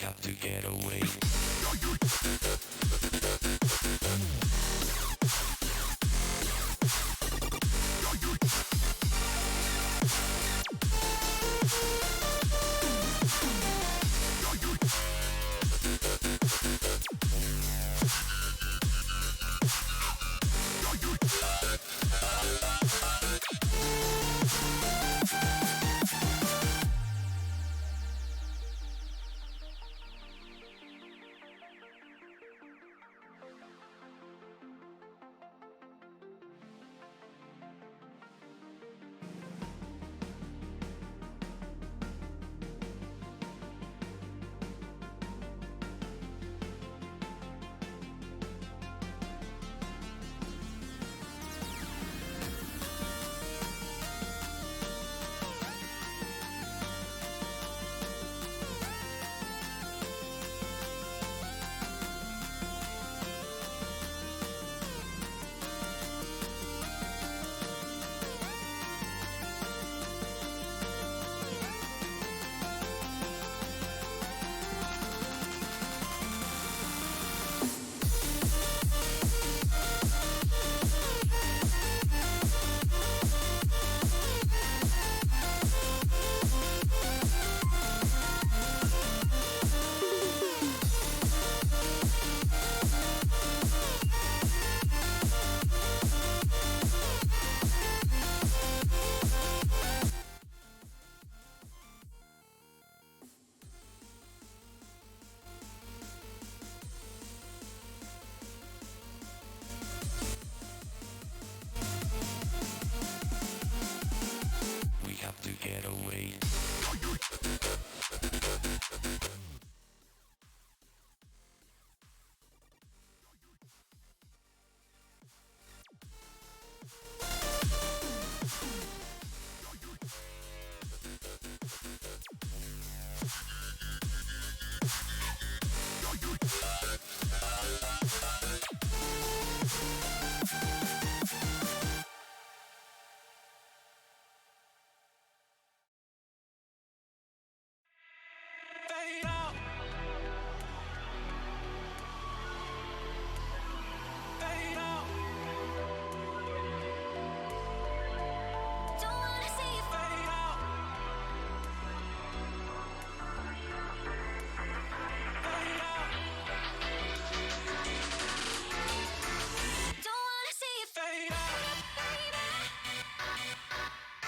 have to get away. We have to get away. Fade out. Fade out. Don't wanna see you fade out. Fade out. Don't wanna see you fade out. Baby,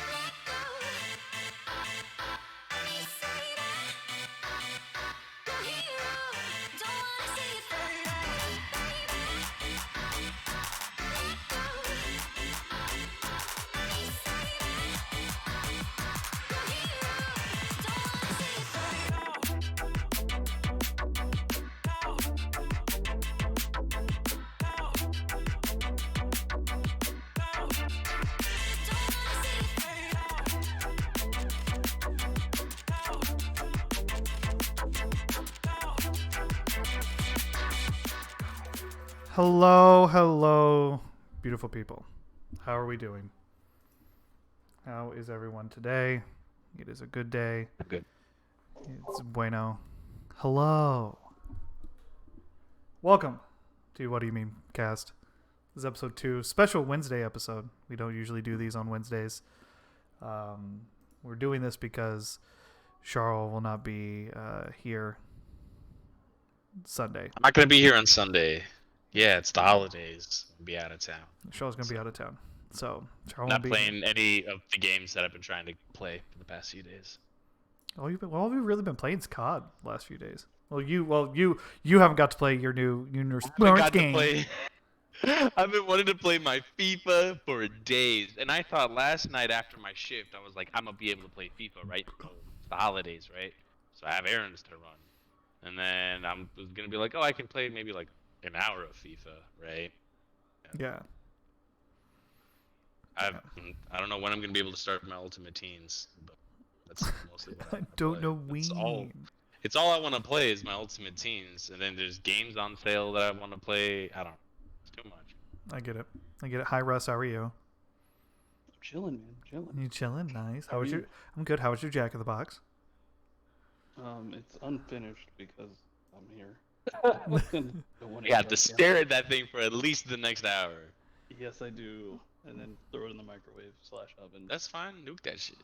let go. You say that you're a hero. Don't wanna see you fade out. Baby, let go. You say that you're a hero. Don't wanna see you fade out. Hello, beautiful people. How are we doing? How is everyone today? It is a good day. Good. It's bueno. Hello. Welcome to What Do You Mean Cast. This is episode 2, special Wednesday episode. We don't usually do these on Wednesdays. We're doing this because Charl will not be here Sunday. I'm not gonna be here on Sunday. Yeah, it's the holidays. I'll be out of town. Charl's going to be out of town. So, Charl Not won't be playing any of the games that I've been trying to play for the past few days. All you've really been playing is COD the last few days. You haven't got to play your new sports game. I've been wanting to play my FIFA for days, and I thought last night after my shift, I was like, I'm gonna be able to play FIFA, right? Oh, it's the holidays, right? So I have errands to run, and then I was gonna be like, oh, I can play maybe like an hour of FIFA, right? Yeah. I don't know when I'm gonna be able to start my Ultimate Teens, but that's mostly what I don't know when. It's all I want to play is my Ultimate Teens, and then there's games on sale that I want to play. I don't know. It's too much. I get it. Hi, Russ. How are you? I'm chilling, man. Chilling. You chilling? Nice. How are you? I'm good. How was your Jack in the Box? It's unfinished because I'm here. And I wanna You have to check out. stare at that thing for at least the next hour. Yes, I do. And then throw it in the microwave / oven. That's fine. Nuke that shit.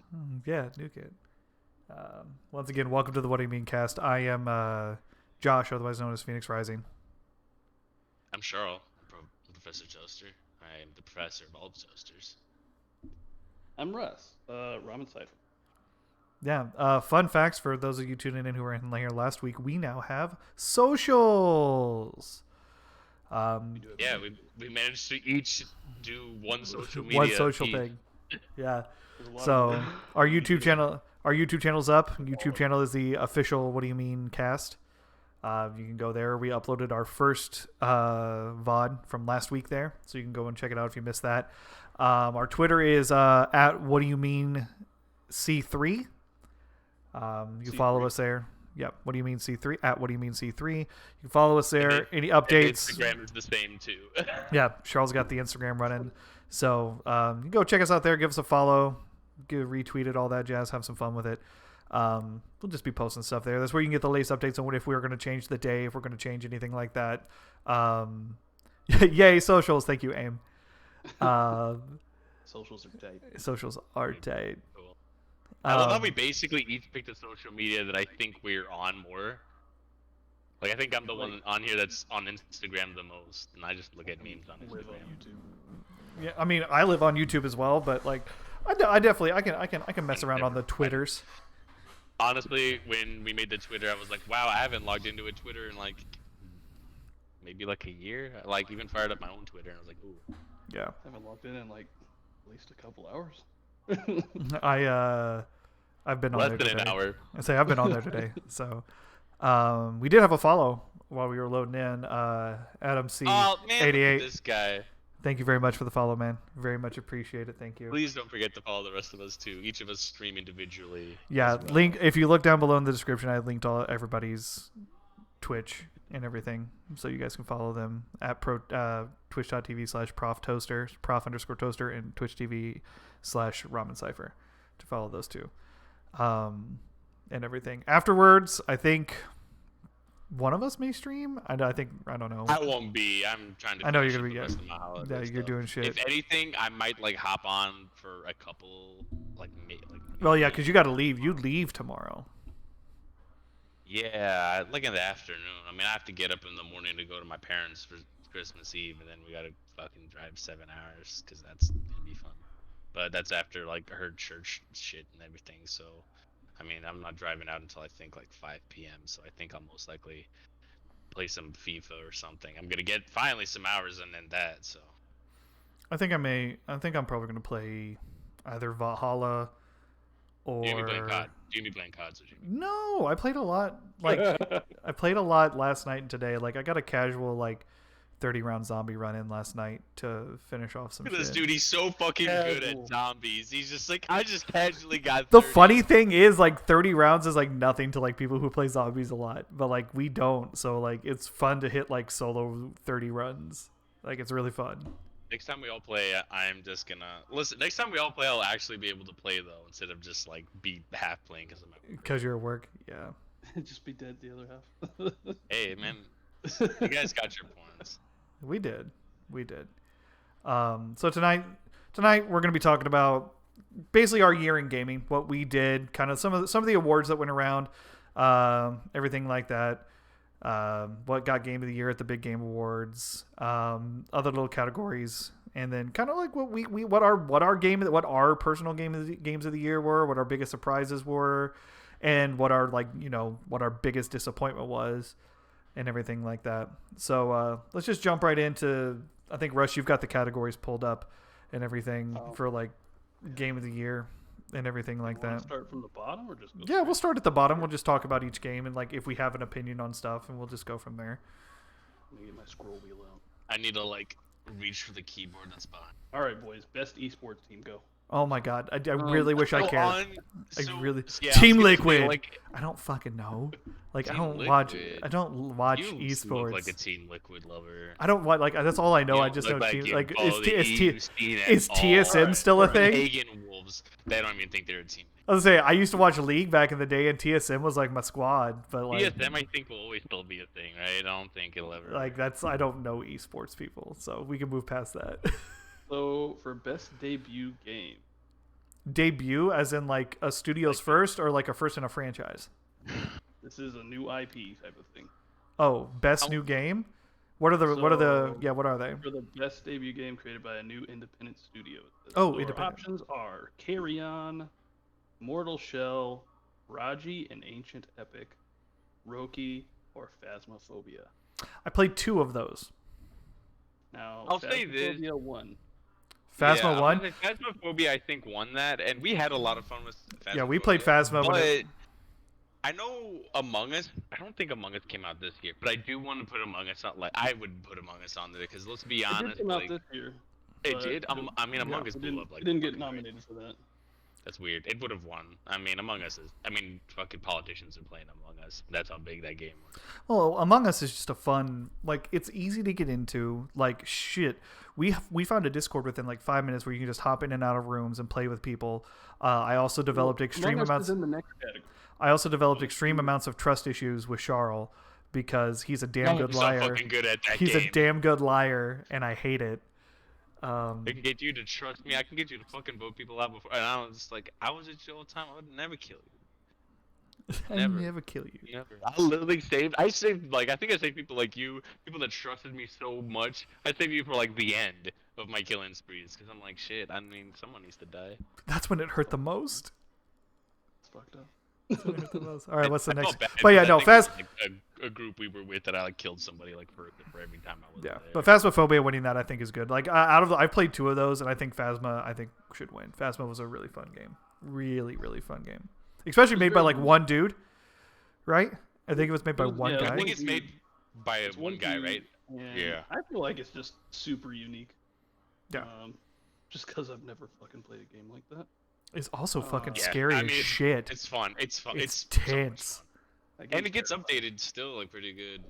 Yeah, nuke it. Once again, welcome to the What Do You Mean cast. I am Josh, otherwise known as Phoenix Rising. I'm Charl, Professor Toaster. I am the professor of all toasters. I'm Russ. RamenCipher. Yeah, fun facts for those of you tuning in who were in here last week. We now have socials. Yeah, we managed to each do one social media. One social feed. thing. Yeah. There's a lot So of- our YouTube channel's up. YouTube channel is the official What Do You Mean cast. You can go there. We uploaded our first VOD from last week there, so you can go and check it out if you missed that. Our Twitter is at What Do You Mean C3. You can follow us there. Yep. What Do You Mean C3? At What Do You Mean C3. You can follow us there. Any updates? Instagram is the same too. Yeah, Charles got the Instagram running. So you can go check us out there. Give us a follow. Retweet it, all that jazz. Have some fun with it. We'll just be posting stuff there. That's where you can get the latest updates on what if we were going to change the day, if we're going to change anything like that. Yay, socials. Thank you, AIM. Socials are tight. Socials are tight. Cool. I love how we basically each picked a social media that I think we're on more. Like, I think I'm the one on here that's on Instagram the most, and I just look at memes on Live on Instagram. YouTube. Yeah, I mean, I live on YouTube as well, but like, I definitely I can mess around on the Twitters. Honestly, when we made the Twitter, I was like, wow, I haven't logged into a Twitter in like maybe like a year. Like, even fired up my own Twitter, and I was like, ooh. Yeah, I haven't logged in like at least a couple hours. I've been on Less there than today. an hour. I say I've been on there today. So we did have a follow while we were loading in. Adam C. Oh man, look 88. at this guy. Thank you very much for the follow, man. Very much appreciate it. Thank you. Please don't forget to follow the rest of us too. Each of us stream individually. Yeah, as well. link if you look down below in the description, I linked all everybody's Twitch and everything, so you guys can follow them at twitch.tv/prof_toaster, prof_toaster, and twitch.tv/RamenCipher to follow those two, and everything. Afterwards, I think one of us may stream. I don't know. I won't be. I'm trying to. I know you're finish gonna be- the rest of my holiday Yeah, you're stuff. doing shit. If anything, I might like hop on for a couple, like Well, yeah, because you got to leave. You leave tomorrow. Yeah, like in the afternoon. I mean, I have to get up in the morning to go to my parents for Christmas Eve, and then we gotta fucking drive 7 hours because that's gonna be fun. But that's after like her church shit and everything. So, I mean, I'm not driving out until I think like 5 p.m. So I think I'll most likely play some FIFA or something. I'm gonna get finally some hours in and that. So. I think I'm probably gonna play either Valhalla or. Do you be playing COD? Do you be playing COD? No, I played a lot. Like I played a lot last night and today. Like I got a casual like 30-round zombie run in last night to finish off some Look at this shit. dude. He's so fucking good Casual. at zombies. He's just like, I just casually got. The 30. funny thing is, like 30 rounds is like nothing to like people who play zombies a lot, but like we don't. So like it's fun to hit like solo 30 runs. Like it's really fun. Next time we all play, I'm just gonna listen. Next time we all play, I'll actually be able to play though, instead of just like be half playing because I'm at work. Because you're at work. Yeah. Just be dead the other half. Hey man, you guys got your points. We did. So tonight we're going to be talking about basically our year in gaming, what we did, kind of some of the awards that went around, everything like that. What got Game of the Year at the Big Game Awards, other little categories, and then kind of like what our personal games of the year were, what our biggest surprises were, and what our what our biggest disappointment was, and everything like that. So let's just jump right into. I think Russ, you've got the categories pulled up and everything for like Game of the Year and everything like Wanna that. Start from the bottom or just go Yeah, straight? we'll start at the bottom. We'll just talk about each game and like if we have an opinion on stuff, and we'll just go from there. Let me get my scroll wheel out. I need to like reach for the keyboard that's behind. All right, boys. Best esports team, go. Oh my god, I really wish I cared. I Team was Liquid. gonna say, like, I don't fucking know. Like I Team don't watch. Liquid. I don't watch you esports. look like a Team Liquid lover. I don't watch. Like that's all I know. You I don't just look know. like Team, you like follow the EU scene at is all. TSM still a thing? Pagan Wolves. They don't even think they're a team. I was gonna say I used to watch League back in the day, and TSM was like my squad. But like, TSM, I think, will always still be a thing, right? I don't think it'll ever. like that's I don't know esports people, so we can move past that. So for best debut game, Debut, as in like a studio's first, or like a first in a franchise. this is a new IP type of thing. Oh, best new game. What are the So, what are they? For the best debut game created by a new independent studio. Oh, Your independent. options are Carry On, Mortal Shell, Raji and Ancient Epic, Roki, or Phasmophobia. I played 2 of those. Now, I'll say this. Phasmophobia won. Phasma yeah, won. Phasmophobia, I think, won that, and we had a lot of fun with Phasmophobia. Yeah, we played Phasma. But I know Among Us. I don't think Among Us came out this year, but I do want to put Among Us on. Like, I would put Among Us on there because let's be It honest, did come out like, this year. it but did. I mean, Among Us it blew didn't, up like. it didn't get fucking crazy. nominated for that. That's weird. It would have won. I mean, Among Us is. I mean, fucking politicians are playing Among Us. That's how big that game was. Well, Among Us is just a fun, like, it's easy to get into. Like, shit, we found a Discord within like 5 minutes where you can just hop in and out of rooms and play with people. I also developed extreme Among Us amounts. is in the next category. I also developed extreme amounts of trust issues with Charl because he's a damn good I'm so liar. fucking good at that He's game. a damn good liar, and I hate it. I can get you to trust me. I can get you to fucking vote people out before. And I was just like, I was at you all the time. I would never kill you. I Never. never kill you. Never. I literally saved. I saved like I think I saved people like you, people that trusted me so much. I saved you for like the end of my killing sprees because I'm like, shit. I mean, someone needs to die. That's when it hurt the most. It's fucked up. That's when it hurt the most. All right, what's the I felt next? bad But yeah, because I no, think it was, Phas. like, a group we were with that I like killed somebody like for every time I was Yeah, there. but Phasmophobia winning that I think is good. Like out of I've played 2 of those, and I think Phasma should win. Phasma was a really fun game, really fun game, especially made by like one dude, right? I think it was made by one yeah, I guy. think it's made by It's one guy, dude, right? and Yeah. I feel like it's just super unique. Yeah. Just because I've never fucking played a game like that. It's also fucking Yeah, scary I as mean, shit. It's fun. It's fun. It's so much tense. fun. That And game's it gets terrifying. updated still, like pretty good.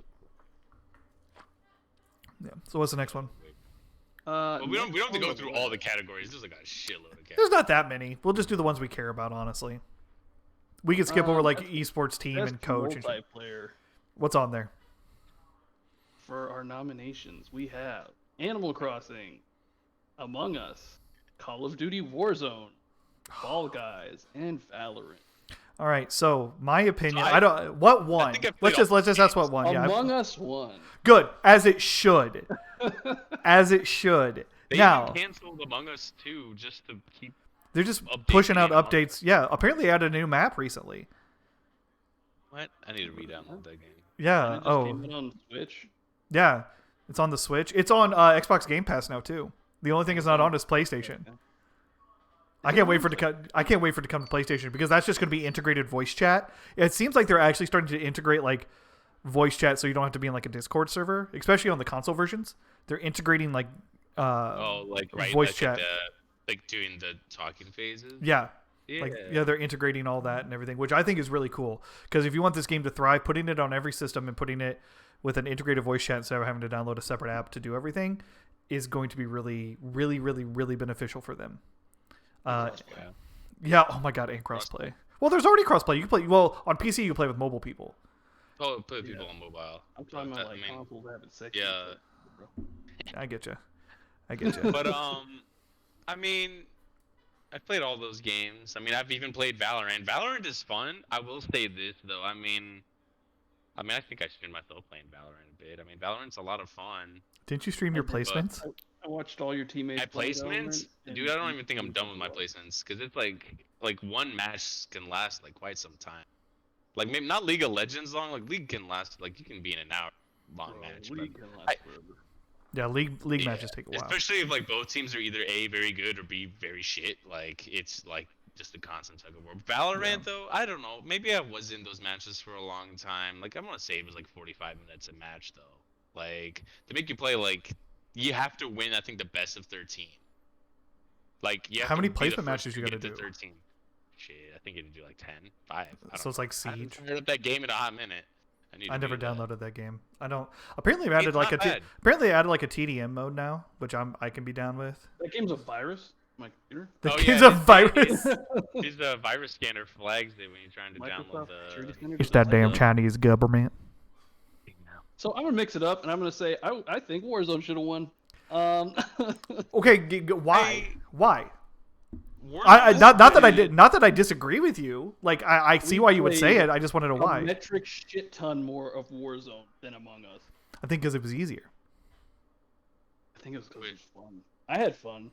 Yeah. So what's the next one? But we don't have to go next through one all the categories. There's like a shitload of There's categories. not that many. We'll just do the ones we care about, honestly. We can skip over like best- esports team Best and coach. And shit. multiplayer. What's on there? For our nominations, we have Animal Crossing, Among Us, Call of Duty Warzone, Fall Guys, and Valorant. All right. So my opinion, So I don't. What won? think I Let's played all just ask what won. Yeah. Among Us won. Good, as it should. As it should. They Now even canceled Among Us 2 just to keep. they're just update pushing out game on updates. Yeah. Apparently, they added a new map recently. What? I need to re-download that game. And Yeah. it just Oh. came out on Switch. Yeah. It's on the Switch. It's on Xbox Game Pass now too. The only thing it's not on is PlayStation. I can't wait for it to come to PlayStation because that's just going to be integrated voice chat. It seems like they're actually starting to integrate like voice chat, so you don't have to be in like a Discord server, especially on the console versions. They're integrating like Right. voice like chat. Like doing the talking phases. Yeah. Yeah. Like they're integrating all that and everything, which I think is really cool. Because if you want this game to thrive, putting it on every system and putting it with an integrated voice chat instead of having to download a separate app to do everything is going to be really, really, really, really beneficial for them. Yeah. Yeah. Oh my god, and crossplay. Well, there's already crossplay. You can play. Well, on PC you can play with mobile people. Oh, put people on mobile. I'm talking about I like mean, consoles having sex. yeah. Bro. I get you. I get you. But I mean, I've played all those games. I mean, I've even played Valorant. Valorant is fun. I will say this though. I mean, I think I streamed myself playing Valorant a bit. I mean, Valorant's a lot of fun. Didn't you stream your placements? I watched all your teammates. My play placements, Valorant, dude. I don't and even think I'm you done with my well. placements because it's like one match can last like quite some time. Like maybe not League of Legends long. Like League can last like you can be in an hour long Bro, match. League but can last forever. Yeah, league yeah, matches take a while. especially if like both teams are either A, very good, or B, very shit. Like it's like just a constant tug of war. Valorant though, I don't know. Maybe I was in those matches for a long time. Like I want to say it was like 45 minutes a match though. Like to make you play like you have to win. I think the best of 13. Like you have How to many be the placement first matches to you gotta get to do? 13. Shit, I think you had to do like 10, 5. I don't So it's like know. I haven't Siege. fired up that game in a hot minute. I never do that. downloaded that game. I don't. Apparently, they added It's like not bad. apparently they added like a TDM mode now, which I can be down with. That game's a virus. my computer. The Oh, game's yeah, a virus. His virus scanner flags it when you're trying to Microsoft download Security the. Center It's doesn't that like damn Chinese government. So I'm gonna mix it up, and I'm gonna say I think Warzone should have won. Okay, why? Hey, Why? Warzone is Not that I pretty- did. Not that I disagree with you. Like I see We why you would say played it. I just wanted to know a why. metric shit ton more of Warzone than Among Us. I think because it was easier. I think it was because it was fun. I had fun.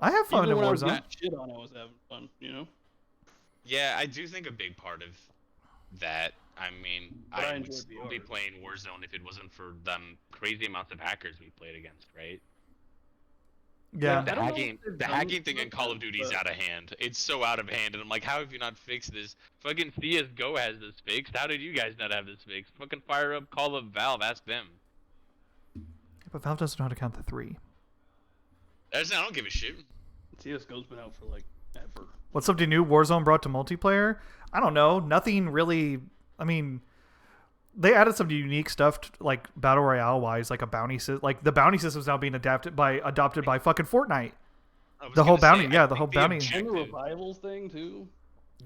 I have fun Even in when I was Warzone. getting shit on, I was having fun. You know. Yeah, I do think a big part of that. I mean, But I I would enjoyed still be VR. playing Warzone if it wasn't for them crazy amounts of hackers we played against, right? Yeah. The I don't know hacking, if they've the done hacking thing stuff in Call of like Duty is that. out of hand. It's so out of hand, and I'm like, how have you not fixed this? Fucking CS:GO has this fixed. How did you guys not have this fixed? Fucking fire up Call of Valve. Ask them. But Valve doesn't know how to count the 3. I don't give a shit. CS:GO's been out for like ever. What's something new Warzone brought to multiplayer? I don't know. Nothing really. I mean, they added some unique stuff, like battle royale wise, like a bounty system. Like the bounty system is now being adopted by fucking Fortnite. I was The whole gonna say, bounty, I yeah, the think whole bounty. And the objective- revivals thing too.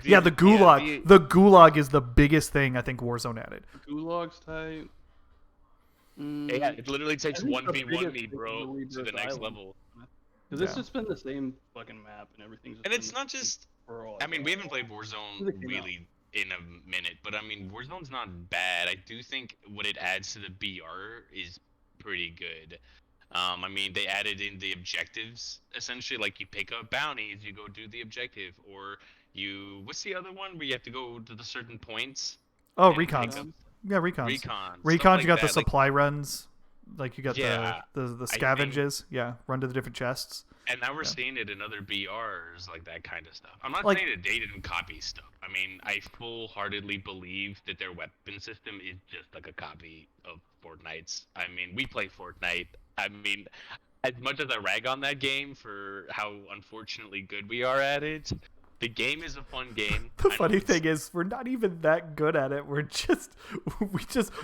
Yeah, the gulag. Yeah, The gulag is the biggest thing I think Warzone added. Gulag's type. yeah, it literally takes I think the 1v1 biggest me, thing bro, really to the was next Island. level. Because Yeah. it's just been the same fucking map and everything's. And it's not just. For all I mean, we haven't played Since Warzone it came out. really in a minute, but I mean, Warzone's not bad. I do think what it adds to the BR is pretty good. I mean, they added in the objectives, essentially, like you pick up bounties, you go do the objective, or you. What's the other one where you have to go to the certain points? Oh, and pick recons. up- Yeah, recons. Recons. stuff Recons, like you got the that, like- supply runs. Like you got Yeah, the think- scavenges. Yeah, run to the different chests. And now we're Yeah. seeing it in other BRs, like that kind of stuff. I'm not Like- saying that they didn't copy stuff. I mean, I full-heartedly believe that their weapon system is just like a copy of Fortnite's. I mean, we play Fortnite. I mean, as much as I rag on that game for how unfortunately good we are at it, the game is a fun game. The I know funny it's thing is, we're not even that good at it. We're just,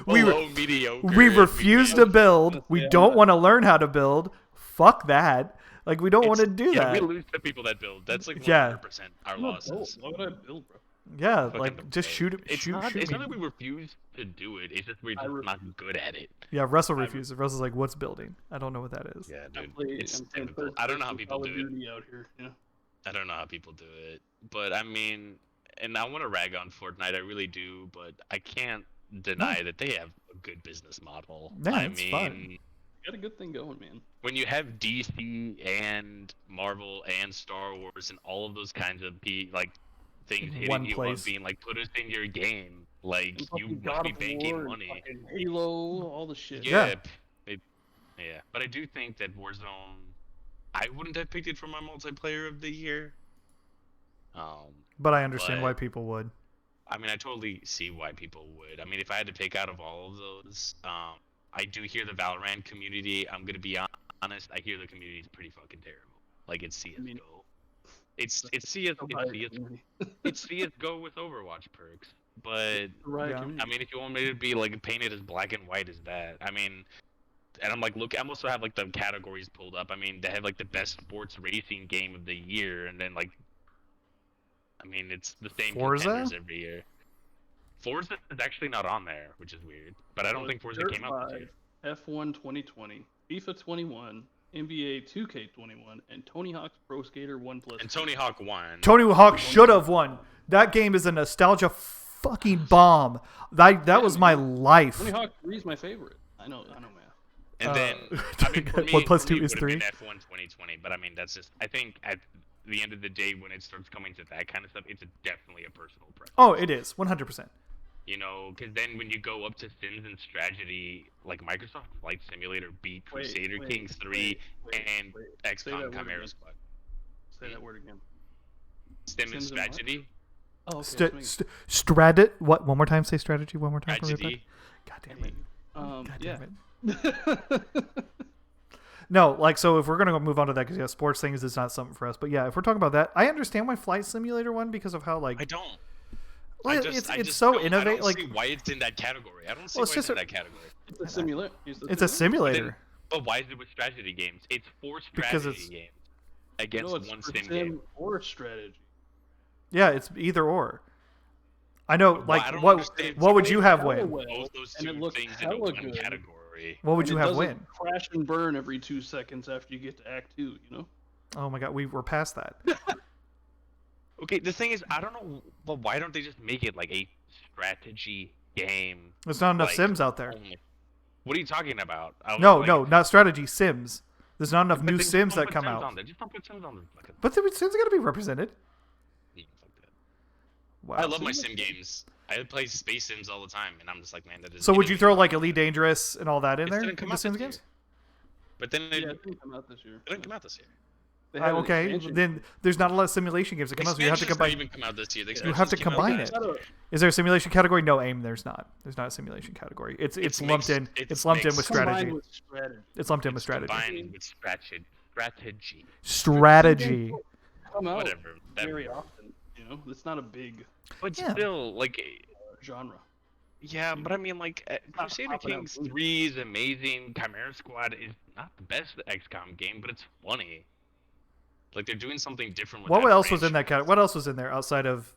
below mediocre. we refuse to build. Yeah, We I'm don't not- want to learn how to build. Fuck that. Like we don't want to do Yeah, we that. lose to people that build. That's like 100% Yeah. our I'm not built. losses. Why would I build, bro? Yeah, Fucking like just build. shoot it. It's shoot, not. shoot It's me. not that we refuse to do it. It's just we're I just not good at it. Yeah, Russell refuses. Russell's like, "What's building? I don't know what that is." Yeah, I dude. play, It's I'm playing difficult. third I don't know how person people Call of do it. Duty out here. Yeah. I don't know how people do it. But I mean, and I want to rag on Fortnite. I really do. But I can't deny that they have a good business model. Yeah, I it's mean, fun. Got a good thing going, man. when you have DC and Marvel and Star Wars and all of those kinds of things hitting One you place. up, being like, put us in your game. Like And you fucking must God be of banking War and money. fucking Halo, all the shit. Yeah. Yeah, but I do think that Warzone, I wouldn't have picked it for my multiplayer of the year. But I understand But- why people would. I mean, I totally see why people would. I mean, if I had to pick out of all of those, I do hear the Valorant community. I'm gonna be honest. I hear the community is pretty fucking terrible. Like it's CS:GO. mean, it's CS:GO with Overwatch perks. But Right. Yeah. I mean, if you want me to be like painted as black and white as that, I mean, and I'm like, look, I also have like the categories pulled up. I mean, they have like the best sports racing game of the year, and then like, I mean, it's the same Forza? contenders every year. Forza is actually not on there, which is weird. But I don't think Forza came out this year. F1 2020, FIFA 21, NBA 2K21, and Tony Hawk's Pro Skater 1 Plus. And Tony Hawk won. Tony Hawk should have won. That game is a nostalgia fucking bomb. That was my life. Tony Hawk 3 is my favorite. I know, man. And then, I mean, for me, 1 plus for 2 me, it is would've 3. been F1 2020, but I mean, that's just, I think at the end of the day, when it starts coming to that kind of stuff, it's definitely a personal preference. Oh, it is 100%. You know, because then when you go up to Sins and Strategy, like Microsoft Flight Simulator beat Wait, Crusader wait, Kings 3 and Say that XCOM word Chimera again. Squad. Say that word again. Sim and Sims and what? Strategy? Oh, okay. What? One more time. Say strategy. One more time. for me, Strategy. God damn it. God Yeah. damn it. No, like, so if we're going to move on to that, because yeah, sports things is not something for us. But yeah, if we're talking about that, I understand why Flight Simulator won because of how, like, I don't. well, I it's just so don't- innovative. I don't Like, see why it's in that category. I don't see Well, it's why just it's in a- that category. It's a simulator. it's a simulator. But why is it with strategy games? It's for Because strategy it's- games. against it's one for sim sim game. or strategy. Yeah, it's either or. I know, Well, like, I don't what understand would Played you have hella win? well, Both those and it two looks things in a hella one good. category. What would and you it have doesn't win? crash and burn every 2 seconds after you get to Act 2, you know? Oh my god, we're past that. Okay, the thing is, I don't know, but why don't they just make it like a strategy game? There's not enough like, Sims out there. only? What are you talking about? I was No, like, no, not strategy, Sims. There's not enough but new then just Sims don't that put come Sims out. on there. Just don't put Sims on there. Fucking- But the Sims got to be represented. Yeah, fuck that. Wow. I love my sim games. I play Space Sims all the time, and I'm just like, man, that is. So would you throw like Elite Dangerous and all that in It there didn't in come the out Sims this year. games? But then Yeah, it didn't come out this year. it didn't come out this year. They had an Okay, expansion. then there's not a lot of simulation games that come out, so you have to Expansions didn't combine. even come out this year. The You have to expansions came out combine last it. year. Is there a simulation category? No, AIM. There's not. There's not a simulation category. It's lumped mixed. in. It's It's lumped in mixed. with Combined strategy. with strategy. It's lumped in with It's strategy. combined with strategy. Strategy. Come out Whatever. That- very often, you know? It's not a big But Yeah. still, like, genre. yeah, but I mean, like, Crusader popping out Kings movies. 3 is amazing. Chimera Squad is not the best XCOM game, but it's funny. Like, they're doing something different with What that else was in that franchise. category? What else was in there outside of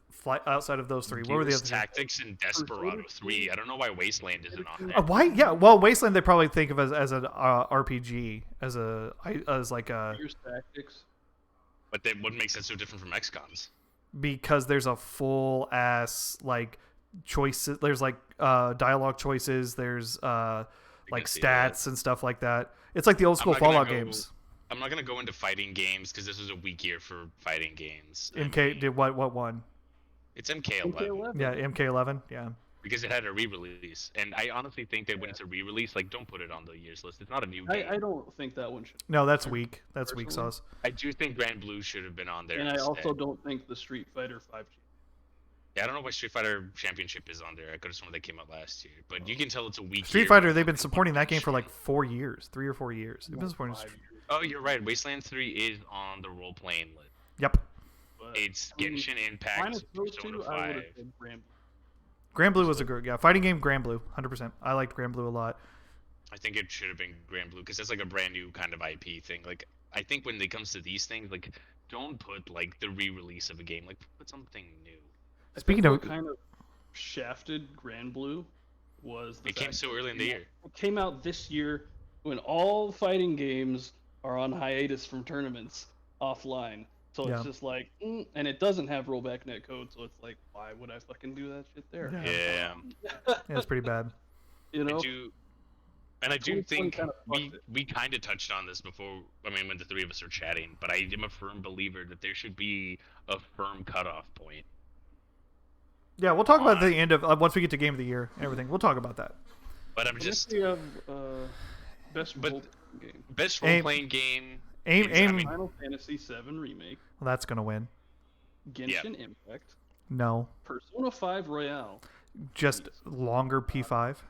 those three? What were the Gears other? Tactics and Desperado 3. I don't know why Wasteland isn't on there. Why? Yeah. Well, Wasteland they probably think of as an RPG, as like a Gears Tactics. But then what makes that so different from XCOMs? because there's a full ass like choices. There's like dialogue choices. There's like can see that. stats and stuff like that. It's like the old school not gonna Fallout go- games. I'm not going to go into fighting games because this was a weak year for fighting games. I MK mean, did what one? It's MK11. MK11. Yeah, MK11. Yeah. Because it had a re-release, and I honestly think that when it's a re-release, like, don't put it on the years list. It's not a new game. I don't think that one should. No, that's weak. That's weak Personally? sauce. I do think Grand Blue should have been on there. And I instead. also don't think the Street Fighter 5. Yeah, I don't know why Street Fighter Championship is on there. I could have sworn that came out last year, but you can tell it's a weak. Street year Fighter. for They've been fucking supporting that game shit. for like 4 years, 3 or 4 years. They've been supporting. 5 years. Oh, you're right. Wasteland 3 is on the role-playing list. Yep. But It's I mean, Genshin Impact, minus those Persona two, I would 5. have said Grand Blue. Grand Blue was a good fighting game. Grand Blue, 100%. I liked Grand Blue a lot. I think it should have been Grand Blue because that's like a brand new kind of IP thing. Like, I think when it comes to these things, like, don't put like the re-release of a game. Like, put something new. Speaking What of, kind of shafted Grand Blue was the It came fact so that early in the year. It came out this year when all fighting games are on hiatus from tournaments offline. So Yeah. it's just like, and it doesn't have rollback netcode, so it's like, why would I fucking do that shit there? Yeah. Yeah. yeah, it's pretty bad. You know, I do 2020 think kinda we fucked it. we kind of touched on this before. I mean, when the three of us are chatting, but I am a firm believer that there should be a firm cutoff point. Yeah, we'll talk about the end of once we get to Game of the Year and everything. We'll talk about that. But I'm Unless just we have best But- role game. best Aim- role playing game. Aim, is- I aim. mean, Final Fantasy VII Remake, Well, that's gonna win. Genshin Impact, No, Persona 5 Royale, just longer P5.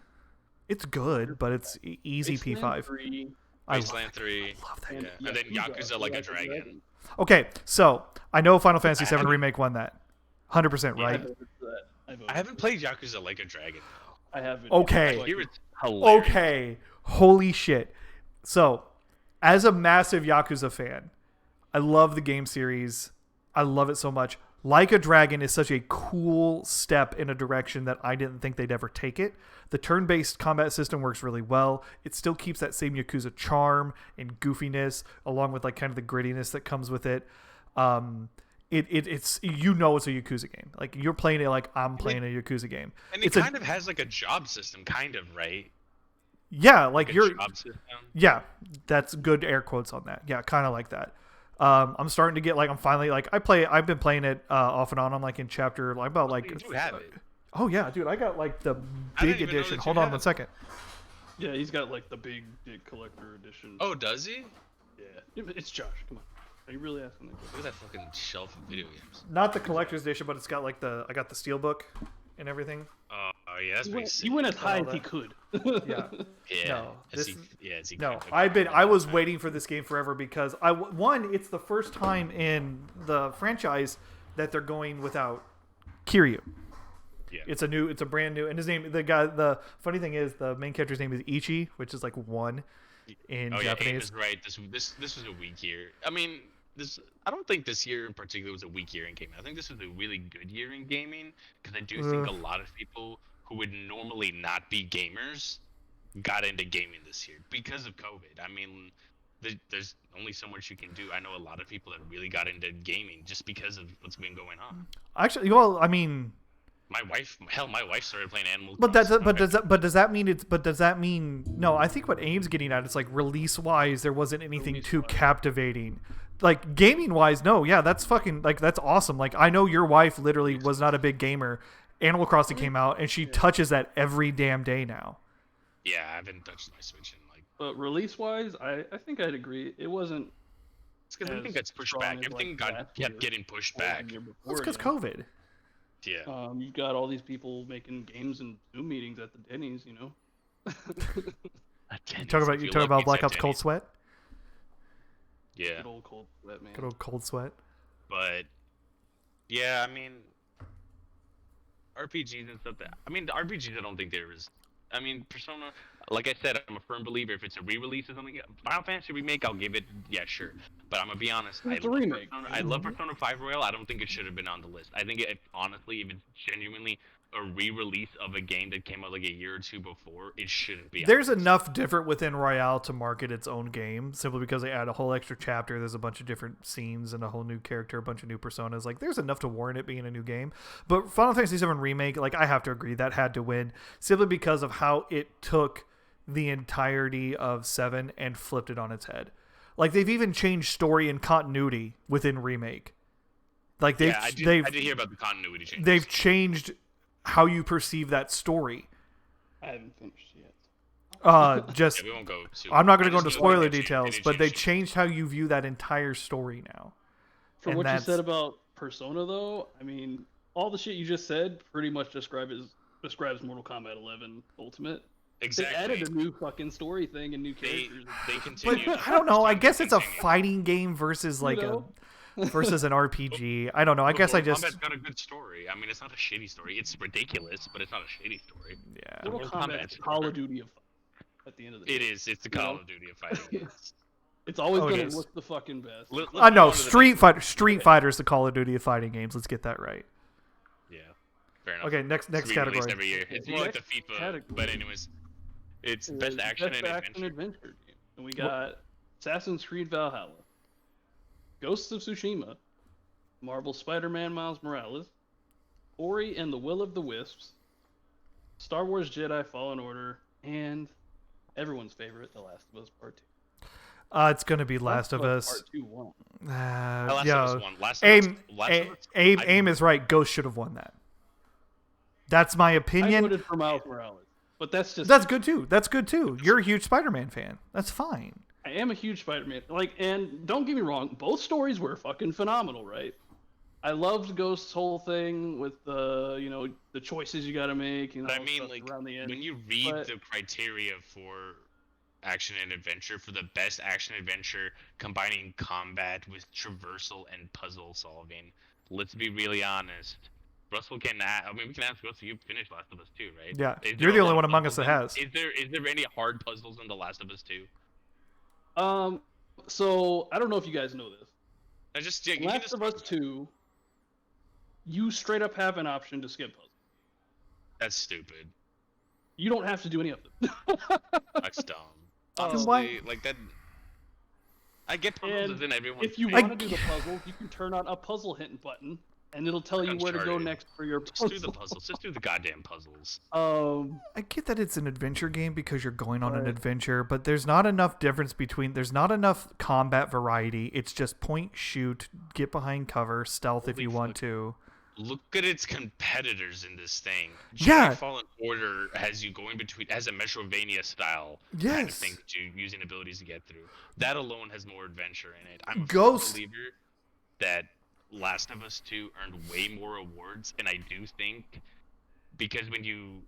It's good, but it's easy Wasteland P5. 3, I Wasteland 3. love that. and And then Yakuza Like a Dragon. Okay, so I know Final Fantasy VII Remake won that, 100% Yeah. right. I voted for that. I haven't played Yakuza Like a Dragon. I haven't. Okay. I hear it's hilarious. Okay, holy shit. So, as a massive Yakuza fan, I love the game series. I love it so much. Like a Dragon is such a cool step in a direction that I didn't think they'd ever take it. The turn-based combat system works really well. It still keeps that same Yakuza charm and goofiness, along with like kind of the grittiness that comes with it. It's you know it's a Yakuza game. Like you're playing it like I'm playing a Yakuza game. And it It's a kind of has like a job system, kind of, right? yeah, like A you're job system. yeah, that's good air quotes on that. Yeah, kind of like that. I'm starting to get like I'm finally like I've been playing it off and on. I'm like in chapter like about like You do have it. oh yeah, dude, I got like the I didn't big even know edition. that you Hold on had one it. second. Yeah, he's got like the big dick collector edition. Oh, does he? Yeah, it's Josh. Come on. Are you really asking that question? Look at that fucking shelf of video games. Not the collector's edition, but it's got like I got the steelbook and everything. Oh, yeah, that's He pretty went, sick. he went as high all as he that. could. Yeah. Yeah. No, as this he, is- yeah, as he No, kind of- I was waiting for this game forever because one, it's the first time in the franchise that they're going without Kiryu. Yeah. It's a brand new, and his name, the funny thing is the main character's name is Ichi, which is like one in Oh yeah, Aim Japanese. is right. This was a weak year. I mean, I don't think this year in particular was a weak year in gaming. I think this was a really good year in gaming because I do think a lot of people who would normally not be gamers got into gaming this year because of COVID. I mean, there's only so much you can do. I know a lot of people that really got into gaming just because of what's been going on. Actually, well, I mean, My wife started playing Animal but Crossing. does that mean no? I think what Aim's getting at is like release wise, there wasn't anything too captivating. Like gaming wise, no, yeah, that's fucking like that's awesome. Like I know your wife literally was not a big gamer. Animal Crossing came out and she touches that every damn day now. Yeah, I haven't touched my Switch in like. But release wise, I think I'd agree. It wasn't. It's because everything gets pushed back. Everything kept getting pushed back. It's because COVID. Yeah. You've got all these people making games and Zoom meetings at the Denny's, you know. You talk about Black Ops Cold Sweat? Yeah. Good old Cold Sweat, man. Good old Cold Sweat. But yeah, I mean, RPGs and stuff. The RPGs. I don't think there is. I mean, Persona. Like I said, I'm a firm believer. If it's a re-release or something, Final Fantasy remake, I'll give it. Yeah, sure. But I'm gonna be honest. It's a remake. I love Persona 5 Royal. I don't think it should have been on the list. I think honestly, if it's genuinely a re-release of a game that came out like a year or two before, it shouldn't be. There's enough different within Royale to market its own game, simply because they add a whole extra chapter. There's a bunch of different scenes and a whole new character, a bunch of new personas. Like, there's enough to warrant it being a new game. But Final Fantasy VII Remake, like, I have to agree, that had to win, simply because of how it took the entirety of 7 and flipped it on its head. Like, they've even changed story and continuity within Remake. Like, I did hear about the continuity changes. They've changed how you perceive that story. I haven't finished yet. We won't go I'm not going to go into spoiler details, but they changed how you view that entire story now. From what you said about Persona, though, I mean, all the shit you just said pretty much describes Mortal Kombat 11 Ultimate. Exactly. They added a new fucking story thing and new characters. They continue. But I don't know. I guess it's a fighting game versus like versus an RPG. I don't know. I guess Mortal I just. Kombat's got a good story. I mean, it's not a shitty story. It's ridiculous, but it's not a shitty story. Yeah. Mortal Kombat's Call of Duty of at the end of the day. It is. It's the Call of Duty of fighting games. It's always gonna look the fucking best. No, Street Fighter is the Call of Duty of fighting games. Let's get that right. Yeah. Fair enough. Okay, next category. Every year. It's more like the FIFA. Category. But anyways, it's best action and adventure. Game. And we got Assassin's Creed Valhalla, Ghosts of Tsushima, Marvel Spider-Man Miles Morales, Ori and the Will of the Wisps, Star Wars Jedi Fallen Order, and everyone's favorite, The Last of Us Part 2. It's gonna be Last of Us. Part 2 won. Last of Us won. Aim is right. Ghost should have won that. That's my opinion. I voted for Miles Morales, but that's good too. You're a huge Spider-Man fan. That's fine. I am a huge Spider-Man. And don't get me wrong, both stories were fucking phenomenal, right? I loved Ghost's whole thing with the choices you got to make. I mean, like, around the end. when you read the criteria for action and adventure, for the best action adventure combining combat with traversal and puzzle solving, let's be really honest. Russell can ask. I mean, we can ask Russell. You finished Last of Us 2, right? Yeah, you're the only one among us that has. Is there any hard puzzles in The Last of Us 2? So I don't know if you guys know this. Last of Us 2, you straight up have an option to skip puzzles. That's stupid. You don't have to do any of them. That's dumb. Honestly, like that. I get puzzles in everyone. If you want to do the puzzle, you can turn on a puzzle hint button, and it'll tell you where to go next for your puzzle. Just do the puzzles. Just do the goddamn puzzles. I get that it's an adventure game because you're going on an adventure, but there's not enough difference between. There's not enough combat variety. It's just point, shoot, get behind cover, stealth if you want to. Look at its competitors in this thing. Yeah. Jedi Fallen Order has you going between, has a Metroidvania style kind of thing that you're using abilities to get through. That alone has more adventure in it. I'm a believer that Last of Us 2 earned way more awards, and I do think because when you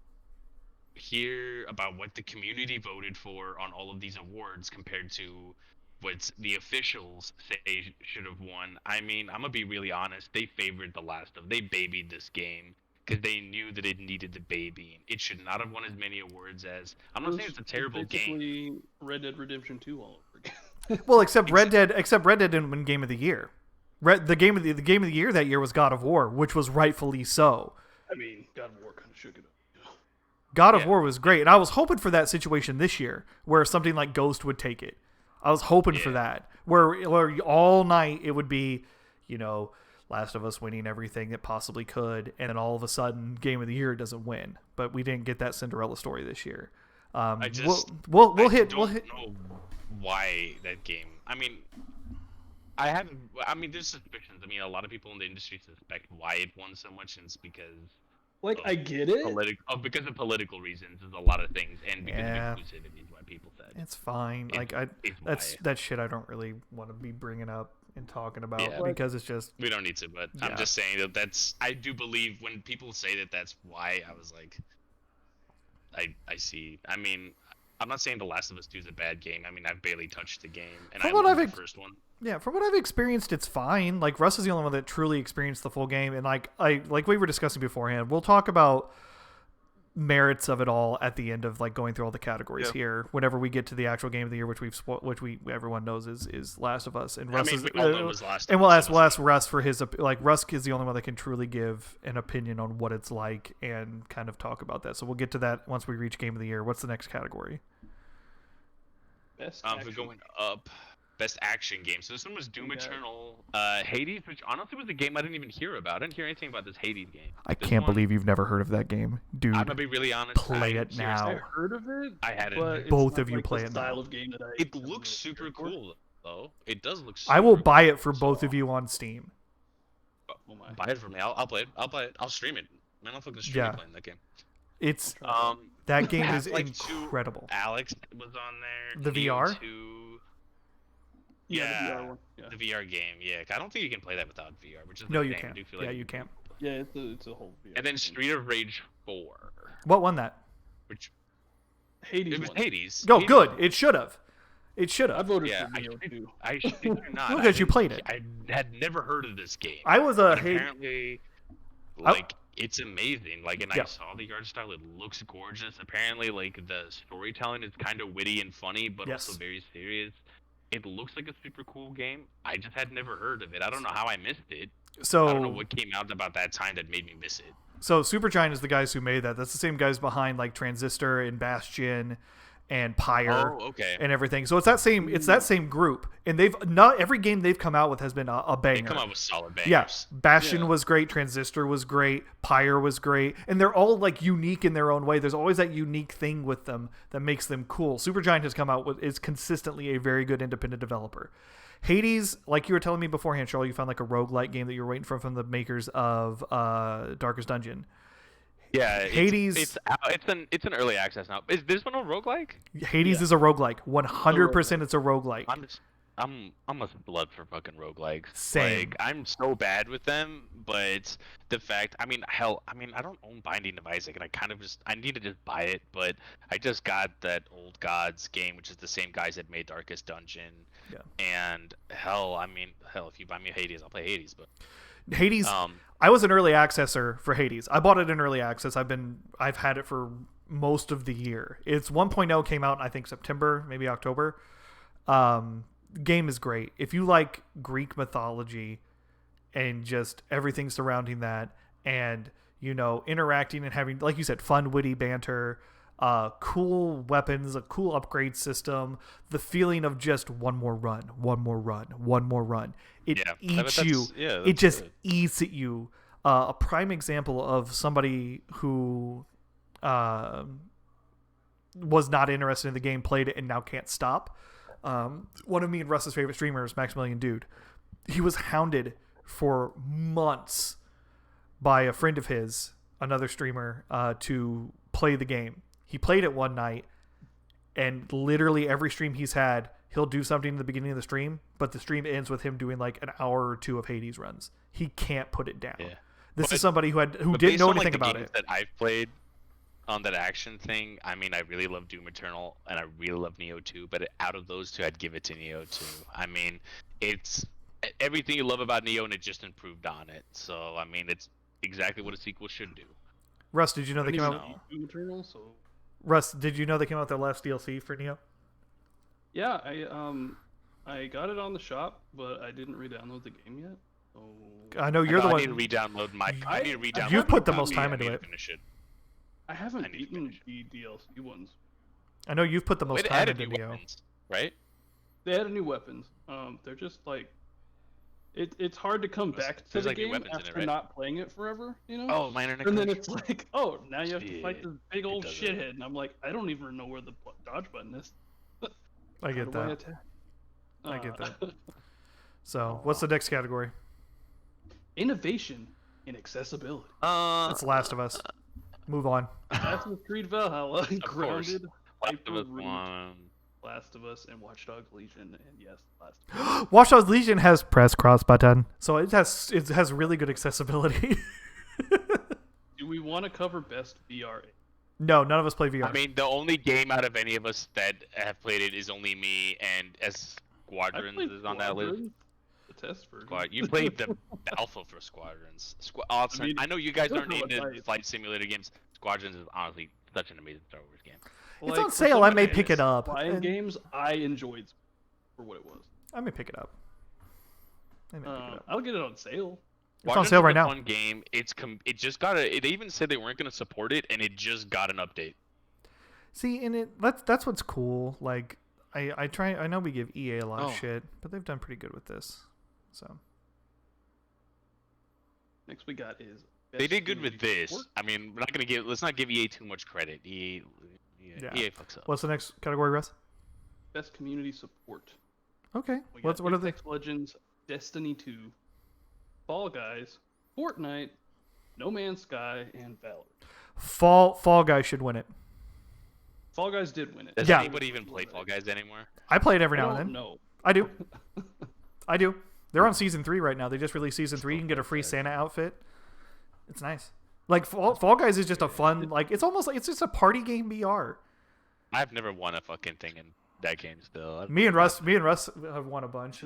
hear about what the community voted for on all of these awards compared to what the officials say should have won, I mean, I'm gonna be really honest, they favored they babied this game because they knew that it needed the babying. It should not have won as many awards as, I'm not saying it's a terrible game. Red Dead Redemption 2 all over again. Well, except Red Dead didn't win Game of the Year. The game of the year that year was God of War, which was rightfully so. I mean, God of War kind of shook it up. God of War was great, and I was hoping for that situation this year, where something like Ghost would take it. I was hoping for that, where all night it would be, Last of Us winning everything it possibly could, and then all of a sudden, Game of the Year doesn't win. But we didn't get that Cinderella story this year. We'll hit. Know why that game. I mean, there's suspicions. I mean, a lot of people in the industry suspect why it won so much, and it's because. I get it. Because of political reasons, there's a lot of things, and because of exclusivity is why people said. It's fine. That's shit I don't really want to be bringing up and talking about because it's just. We don't need to, but I'm just saying that's. I do believe when people say that that's why, I was like. I see. I mean, I'm not saying The Last of Us 2 is a bad game. I mean, I've barely touched the game, and I loved the first one. Yeah, from what I've experienced, it's fine. Like, Russ is the only one that truly experienced the full game, and like we were discussing beforehand, we'll talk about merits of it all at the end of going through all the categories here. Whenever we get to the actual Game of the Year, which everyone knows is Last of Us, and Russ we'll ask Russ for his Russ is the only one that can truly give an opinion on what it's like and kind of talk about that. So we'll get to that once we reach Game of the Year. What's the next category? Best we're going up. Best action game. So this one was Doom Eternal. Hades, which honestly was a game I didn't even hear about. I didn't hear anything about this Hades game. I can't believe you've never heard of that game. Dude, I'm gonna be really honest. Play it now. I heard of it. I hadn't. Both of you play it style now. Of game that It looks super cool, though. It does look super I will buy it for cool. both of you on Steam. Buy it for me. I'll play it. I'll play it. I'll stream it. Man, I'll fucking stream playing that game. It's that game is incredible. Alex was on there. The VR? Yeah, the VR game. Yeah, I don't think you can play that without VR, which is you can't. You can't. Yeah, it's a whole VR. And then Street of Rage 4. What won that? Which Hades. It was Hades. Oh, Hades good. won. It should have. I voted for I Neo too. I should do not. Look at you played it. I had never heard of this game. I was apparently, it's amazing. And I saw the art style. It looks gorgeous. Apparently, the storytelling is kind of witty and funny, but also very serious. It looks like a super cool game. I just had never heard of it. I don't know how I missed it. So I don't know what came out about that time that made me miss it. So Supergiant is the guys who made that. That's the same guys behind Transistor and Bastion and Pyre and everything. So it's that same group. And not every game they've come out with has been a banger. They come out with solid bangers. Yes. Bastion was great, Transistor was great, Pyre was great, and they're all unique in their own way. There's always that unique thing with them that makes them cool. Supergiant has come out is consistently a very good independent developer. Hades, like you were telling me beforehand, Charl, you found a roguelike game that you were waiting for from the makers of Darkest Dungeon. Yeah, Hades. It's an early access now. Is this one a roguelike? Hades is a roguelike. 100% it's a roguelike. I'm a blood for fucking roguelikes. Same. I'm so bad with them, but the fact, I don't own Binding of Isaac, and I need to just buy it, but I just got that Old Gods game, which is the same guys that made Darkest Dungeon. Yeah. And if you buy me Hades, I'll play Hades, but Hades, I was an early accessor for Hades. I bought it in early access. I've had it for most of the year. It's 1.0 came out in, I think, September, maybe October. Game is great. If you like Greek mythology and just everything surrounding that, and interacting and having, like you said, fun, witty banter, cool weapons, a cool upgrade system, the feeling of just one more run. It eats you. Yeah, it just eats at you. A prime example of somebody who was not interested in the game, played it, and now can't stop. One of me and Russ's favorite streamers, Maximilian Dude, he was hounded for months by a friend of his, another streamer, to play the game. He played it one night, and literally every stream he's had, he'll do something in the beginning of the stream, but the stream ends with him doing an hour or two of Hades runs. He can't put it down. Yeah. This is somebody who didn't know anything about it. That I've played on that action thing, I really love Doom Eternal, and I really love Neo 2, but out of those two, I'd give it to Neo 2. It's everything you love about Neo, and it just improved on it. So, it's exactly what a sequel should do. Russ, did you know they came out? Doom Eternal, so... Russ, did you know they came out with their last DLC for Neo? Yeah, I I got it on the shop, but I didn't re-download the game yet. So I know you're the I one. need to re-download my. I need to re-download. You've put the my most copy. time I into need to it. finish it. I haven't I need to beaten finish the DLC ones. I know you've put the most It time added into new Neo. weapons, right? They added new weapons. They're just like, it's hard to come back to there's, the like, new game weapons in it, after right? not playing it forever, you know? Oh, my internet. And then connection. it's like, oh, now you have to fight Shit, this big old does it. shithead, and I'm like, I don't even know where the dodge button is. I get How do I that. attack? I get that. So, what's the next category? Innovation in accessibility. It's Last of Us. Move on. Assassin's Creed Valhalla, course. grounded, Last of Us hyper-rooted one. Last of Us, and Watch Dogs Legion, and yes, Last of Us. Watch Dogs Legion has press cross button, so it has really good accessibility. Do we want to cover best VR? No, none of us play VR. I mean, the only game out of any of us that have played it is only me, and as Squadrons played is on that list. Squadrons, the test version. You played the alpha for Squadrons. Awesome. I mean, I know you guys those aren't are into like- flight simulator games. Squadrons is honestly such an amazing Star Wars game. It's Like, on for sale, I may somebody pick it that's up, Flying and- games, I enjoyed for what it was. I may pick it up. I may pick it up. I'll get it on sale. It's on Squadrons sale is right a now. Fun game. It just got a. They even said they weren't going to support it, and it just got an update. See, and that's what's cool. Like, I know we give EA a lot of Oh. shit, but they've done pretty good with this. So Next we got is. They best did good with community this. support. I mean, we're not gonna give. Let's not give EA too much credit. EA Yeah. fucks up. what's the next category, Russ? Best community support. Okay. We What got are they? Apex Legends, Destiny 2, Fall Guys, Fortnite, No Man's Sky, and Valor. Fall Guys should win it. Fall Guys did win it. Does Yeah. anybody even play Fall Guys anymore? I play it every I now don't and then. know. I do. I do. They're on season 3 right now. They just released season 3. You can get a free Santa outfit. It's nice. Like Fall Guys is just a fun, like it's almost like it's just a party game VR. I've never won a fucking thing in that game. Still, Me and Russ have won a bunch.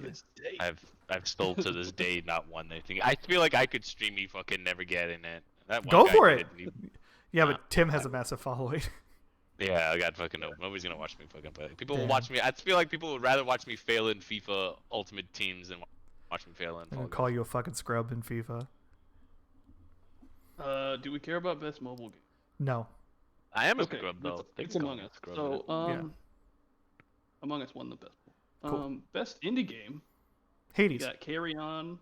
I've still to this day not won anything. I feel like I could stream me fucking never getting it. That one Go guy for it. didn't even- Yeah, but Tim has a massive following. Yeah, I got fucking no. Nobody's gonna watch me fucking play. People will Damn. watch me. I feel like people would rather watch me fail in FIFA Ultimate Teams than watch me fail in I'm Fall gonna call Guys. you a fucking scrub in FIFA. Do we care about best mobile game? No. I am a Okay, scrub though. They it's can call Among me a Us. scrub, So, innit? Among Us won the best. Cool. Best indie game. We Hades. got Carry On,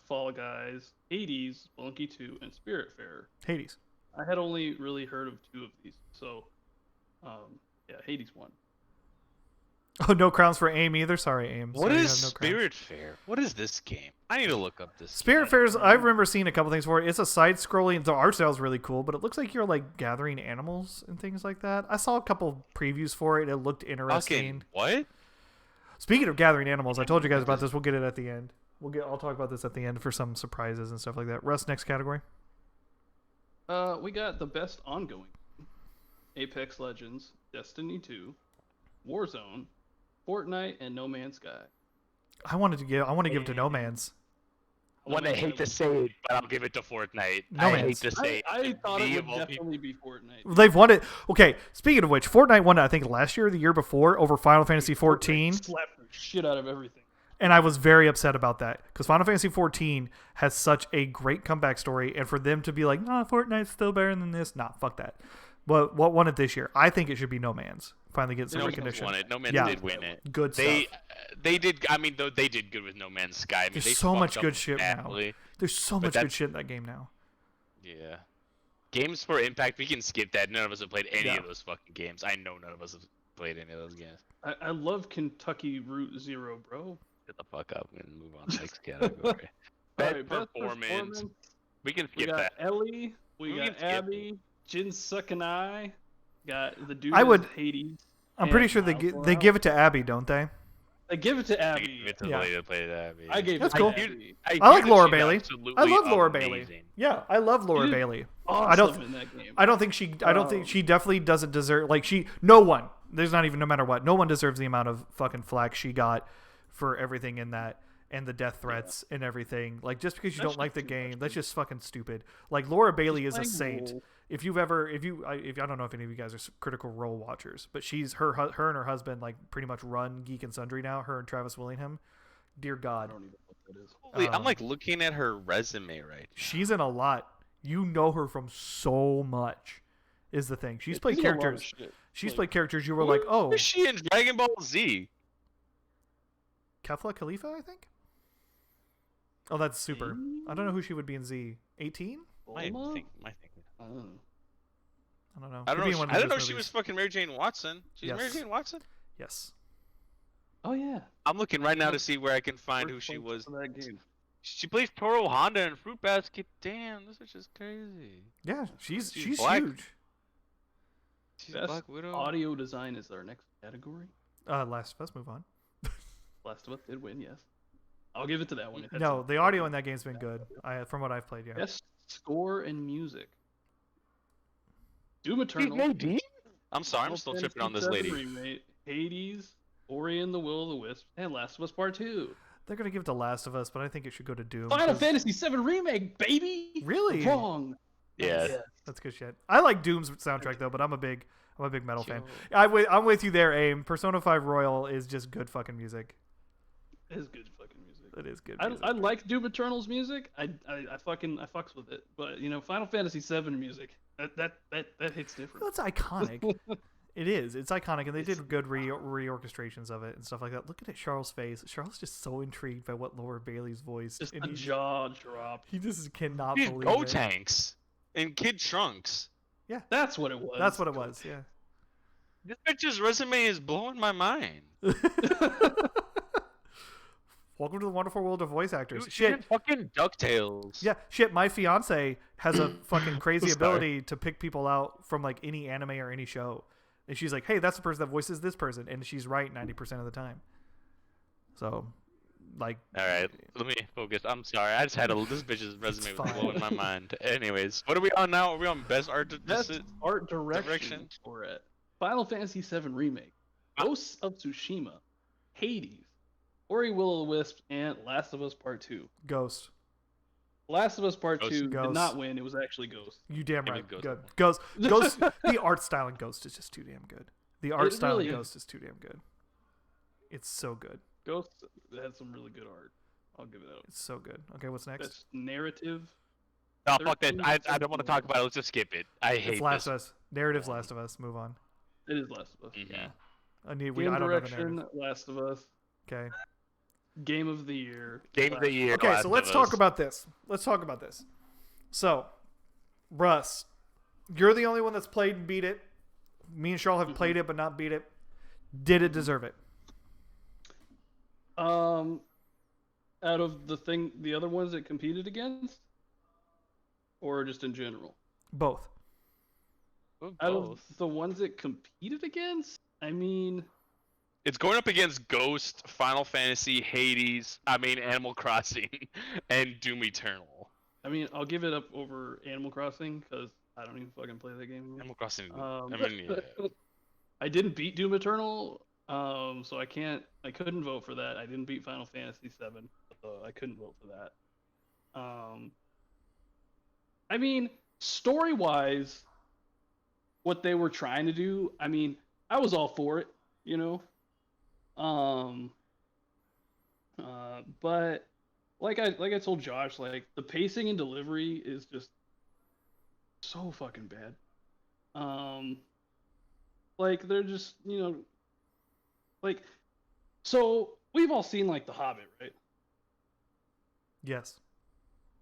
Fall Guys, Hades, Spelunky 2, and Spiritfarer. Hades. I had only really heard of 2 of these, so yeah, Hades won. Oh, no crowns for AIM either. Sorry, AIM. What Sorry, you is have no crowns. Spiritfarer? What is this game? I need to look up this. Spiritfarer's, I remember seeing a couple things for it. It's a side-scrolling. The art style is really cool, but it looks like you're like gathering animals and things like that. I saw a couple previews for it. It looked interesting. Fucking what? Speaking of gathering animals, I told you guys about this. We'll get it at the end. I'll talk about this at the end for some surprises and stuff like that. Russ, next category. We got the best ongoing. Apex Legends, Destiny 2, Warzone, Fortnite, and No Man's Sky. I want to give it to No Man's. One I hate to say it, but I'll give it to Fortnite. No I Man's. hate to say I it. thought Me it of would all people- definitely be Fortnite. They've won it. Okay, speaking of which, Fortnite won it, I think, last year or the year before over Final Fantasy 14. Slapped the shit out of everything. And I was very upset about that because Final Fantasy 14 has such a great comeback story, and for them to be like, "Nah, Fortnite's still better than this," nah, fuck that. What won it this year? I think it should be No Man's. Finally get some No Man's recognition. won it. No Man's Yeah. did win it. Good They stuff. they did. I mean, though they did good with No Man's Sky. I mean, There's they so much fucked up good shit now. badly. There's so but much good that's- shit in that game now. Yeah. Games for Impact, we can skip that. None of us have played any Yeah. of those fucking games. I know none of us have played any of those games. I love Kentucky Route Zero, bro. Get the fuck up and move on to the next category. Best Alright, best performance. We can We skip got that. Ellie. We We got can skip Abby. Jin Suk and I. Got the dude. I would- is Hades. I'm pretty and sure they Miles they give it to Abby, don't they? They give it to I Abby. give it to the Yeah. lady that played that. I gave That's it cool. to Abby. I hear like that Laura she's Bailey. I absolutely love Laura Bailey. amazing. Yeah, I love Laura Dude. Bailey. Awesome in that game. I don't think she definitely doesn't deserve, like, no one, there's not even, no matter what, no one deserves the amount of fucking flack she got for everything in that, and the death threats and everything. Like, just because you That's don't like the just too much, game, that's dude. just fucking stupid. Like, Laura Bailey is a playing saint. role. if I don't know if any of you guys are Critical Role watchers, but her and her husband like pretty much run Geek and Sundry now. Her and Travis Willingham. Dear I God, don't even know what that is. Holy, I'm like looking at her resume right now. she's in a lot. You know her from so much. Is the thing. She's played in a lot of characters. shit. She's Like, played characters you were like, oh, Is she in Dragon Ball Z? Kefla Khalifa, I think. Oh, that's Super. I don't know who she would be in Z. 18? My Bulma? thing. I I don't know. don't know. I Could be in don't one know. of I the didn't know newest she movies. was fucking Mary Jane Watson. She's Mary Yes. Jane Watson. Yes. Oh yeah. I'm looking right now to see where I can find First who she punch was. in that game. She plays Toro Honda in Fruit Basket. Damn, this is just crazy. Yeah, she's black. huge. She's Best Black Widow. audio design is our next category. Last of Us, move on. Last of Us did win, yes. I'll give it to that one. It had No, some- the audio in that game's been good. From what I've played, yeah. Best score and music. Doom Eternal. I'm sorry, I'm still tripping on this lady. Remake, Hades, Ori and the Will of the Wisps, and Last of Us Part 2. They're gonna give it to Last of Us, but I think it should go to Doom. Final 'cause- Fantasy VII Remake, baby. Really? Wrong. Yeah. That's good shit. I like Doom's soundtrack though, but I'm a big metal fan. I'm with you there, Aim. Persona 5 Royal is just good fucking music. It is good fucking music. It is good. I Music. like Doom Eternal's music. I fucks with it. But Final Fantasy VII music that hits different. Well, it's iconic. It is. It's iconic, and they did good reorchestrations of it and stuff like that. Look at Charles' face. Charles just so intrigued by what Laura Bailey's voice. Just and a jaw drop. he just cannot She's believe Go it. Tanks in Kid Trunks. That's what it was. That's what it was. Yeah. This bitch's resume is blowing my mind. Welcome to the wonderful world of voice actors. Dude, she's in Shit. fucking DuckTales. Yeah, shit. My fiance has a fucking crazy Sorry. ability to pick people out from like any anime or any show, and she's like, "Hey, that's the person that voices this person," and she's right 90% of the time. So, like, All right, let me focus. I'm sorry. I just had this bitch's resume was fine. blowing my mind. Anyways, what are we on now? Are we on best art? Best art direction direction. for it. Final Fantasy VII Remake, Ghosts of Tsushima, Hades, Ori Will of the Wisps, and Last of Us Part 2. Ghost. Last of Us Part Ghost. 2 Ghost. did not win. It was actually Ghost. You damn It right. was Good. Ghost. Ghost. The art style in Ghost is just too damn good. The art It style really in is. Ghost is too damn good. It's so good. Ghost had some really good art. I'll give it that. It's so good. Okay, what's next? Best narrative. No, fuck that. 13, I don't want to talk about it. Let's just skip it. I hate It's Last this. of Us. Narrative's Last of Us. Move on. It is Last of Us. Mhm. Yeah. I Game don't know the direction, narrative. Last of Us. Okay. Game of the year. Game of the year. Okay, Last so let's of talk Us. about this. So, Russ, you're the only one that's played and beat it. Me and Charl have played it but not beat it. Did it deserve it? Out of the other ones it competed against, or just in general? Both. Both. Out of the ones it competed against, I mean, It's going up against Ghost, Final Fantasy, Animal Crossing, and Doom Eternal. I'll give it up over Animal Crossing because I don't even fucking play that game anymore. Animal Crossing. Yeah. I didn't beat Doom Eternal, so I couldn't vote for that. I didn't beat Final Fantasy VII, so I couldn't vote for that. Story-wise, what they were trying to do, I was all for it, but like I told Josh, like the pacing and delivery is just so fucking bad. Like they're just, so we've all seen like The Hobbit, right? Yes.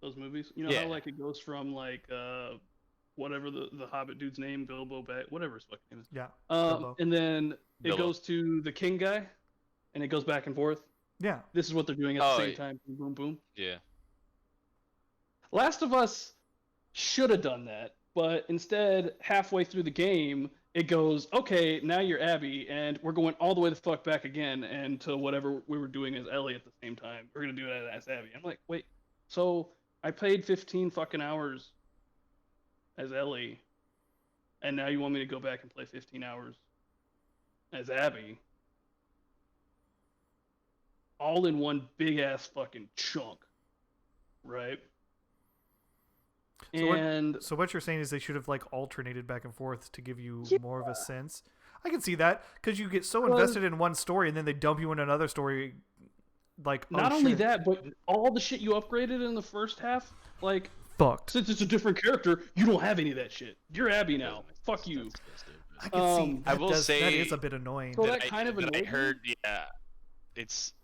Those movies, Yeah. how like it goes from like whatever the Hobbit dude's name, Bilbo back, whatever his fucking name is. Yeah. Bilbo. And then it Bilbo. goes to the king guy, and it goes back and forth. Yeah. This is what they're doing at Oh, the same yeah. time. Boom, boom, boom. Yeah. Last of Us should have done that, but instead, halfway through the game, it goes, okay, now you're Abby, and we're going all the way the fuck back again, and to whatever we were doing as Ellie at the same time. We're gonna do it as Abby. I'm like, wait, so I played 15 fucking hours as Ellie, and now you want me to go back and play 15 hours as Abby? All in one big ass fucking chunk, right? So what you're saying is they should have like alternated back and forth to give you Yeah. more of a sense. I can see that because you get so invested in one story and then they dump you in another story. Like not oh, only shit. that, but all the shit you upgraded in the first half, like Fucked. since it's a different character, you don't have any of that shit. You're Abby now. Fuck you. I can see. Um, That I will that say is a bit annoying. So that kind of I annoyed me. heard, yeah.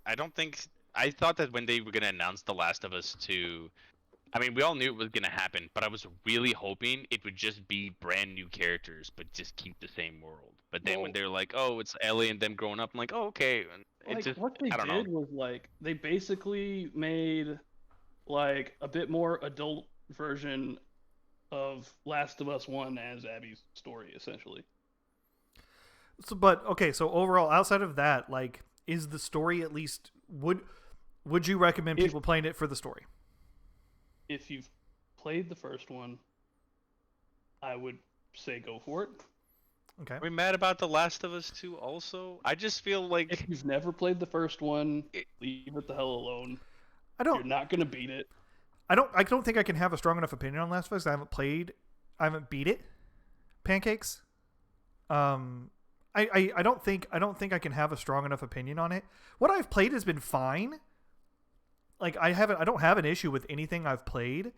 I don't think. I thought that when they were gonna announce The Last of Us 2, I mean, we all knew it was gonna happen, but I was really hoping it would just be brand new characters, but just keep the same world. But then when Well- they're like, "Oh, it's Ellie and them growing up," I'm like, "Oh, okay." And it Like just, what they I don't did know. was like they basically made like a bit more adult version of Last of Us 1 as Abby's story, essentially. So, but okay. So overall, outside of that, like, is the story at least would you recommend If- people playing it for the story? If you've played the first one, I would say go for it. Okay. Are we mad about The Last of Us 2 also? I just feel like If you've never played the first one, It- leave it the hell alone. I You're don't. not gonna beat it. I don't think I can have a strong enough opinion on Last of Us. I haven't beat it. Pancakes. I don't think I can have a strong enough opinion on it. What I've played has been fine. Like I don't have an issue with anything I've played.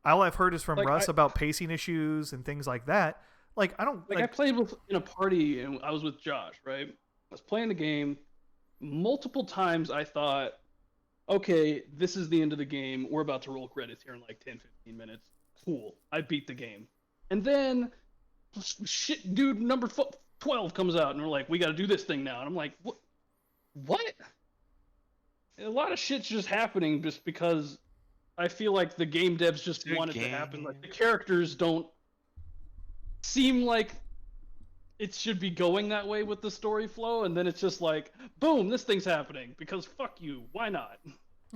All I've heard is from Like, Russ about pacing issues and things like that. Like I don't Like I played in a party and I was with Josh, right? I was playing the game. Multiple times I thought, okay, this is the end of the game. We're about to roll credits here in like 10, 15 minutes. Cool. I beat the game. And then shit dude number 12 comes out and we're like, we got to do this thing now. And I'm like, what? A lot of shit's just happening just because I feel like the game devs just It's a want it to happen. Like the game. characters don't seem like it should be going that way with the story flow, and then it's just like, boom, this thing's happening because fuck you. Why not?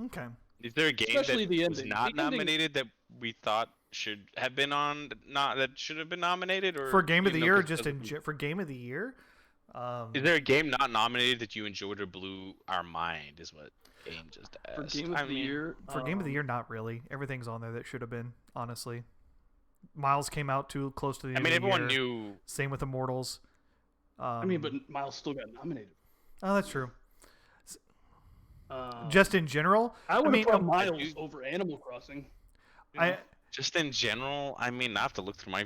okay. is there a game Especially that the was ending. not The ending- nominated that we thought should have been that should have been nominated, or For game of you the know, year, 'cause just of- for game of the year. Is there a game not nominated that you enjoyed or blew our mind? Is what Game just asked. For game of I the mean, year, For game of the year, not really. Everything's on there that should have been. Honestly, Miles came out too close to the I end mean, of the everyone year. knew. Same with Immortals. I mean, but Miles still got nominated. Oh, that's true. Um, Just in general, I would mean, have put um, Miles you- over Animal Crossing. I Just in general, I mean, I have to look through my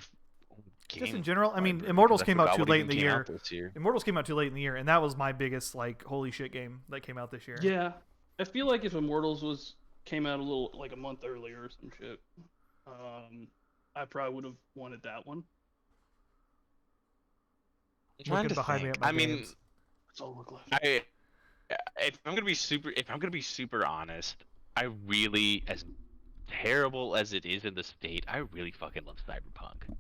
game. just in general, I mean, library, Immortals 'cause I came out forgot too what late even in the came year. out this year. Immortals came out too late in the year, and that was my biggest like holy shit game that came out this year. Yeah, I feel like if Immortals came out a little like a month earlier or some shit, I probably would have wanted that one. I'm trying Looking to behind me think. at my I mean, games. That's all look left. if I'm gonna be super honest, I really, as terrible as it is in the state, I really fucking love Cyberpunk.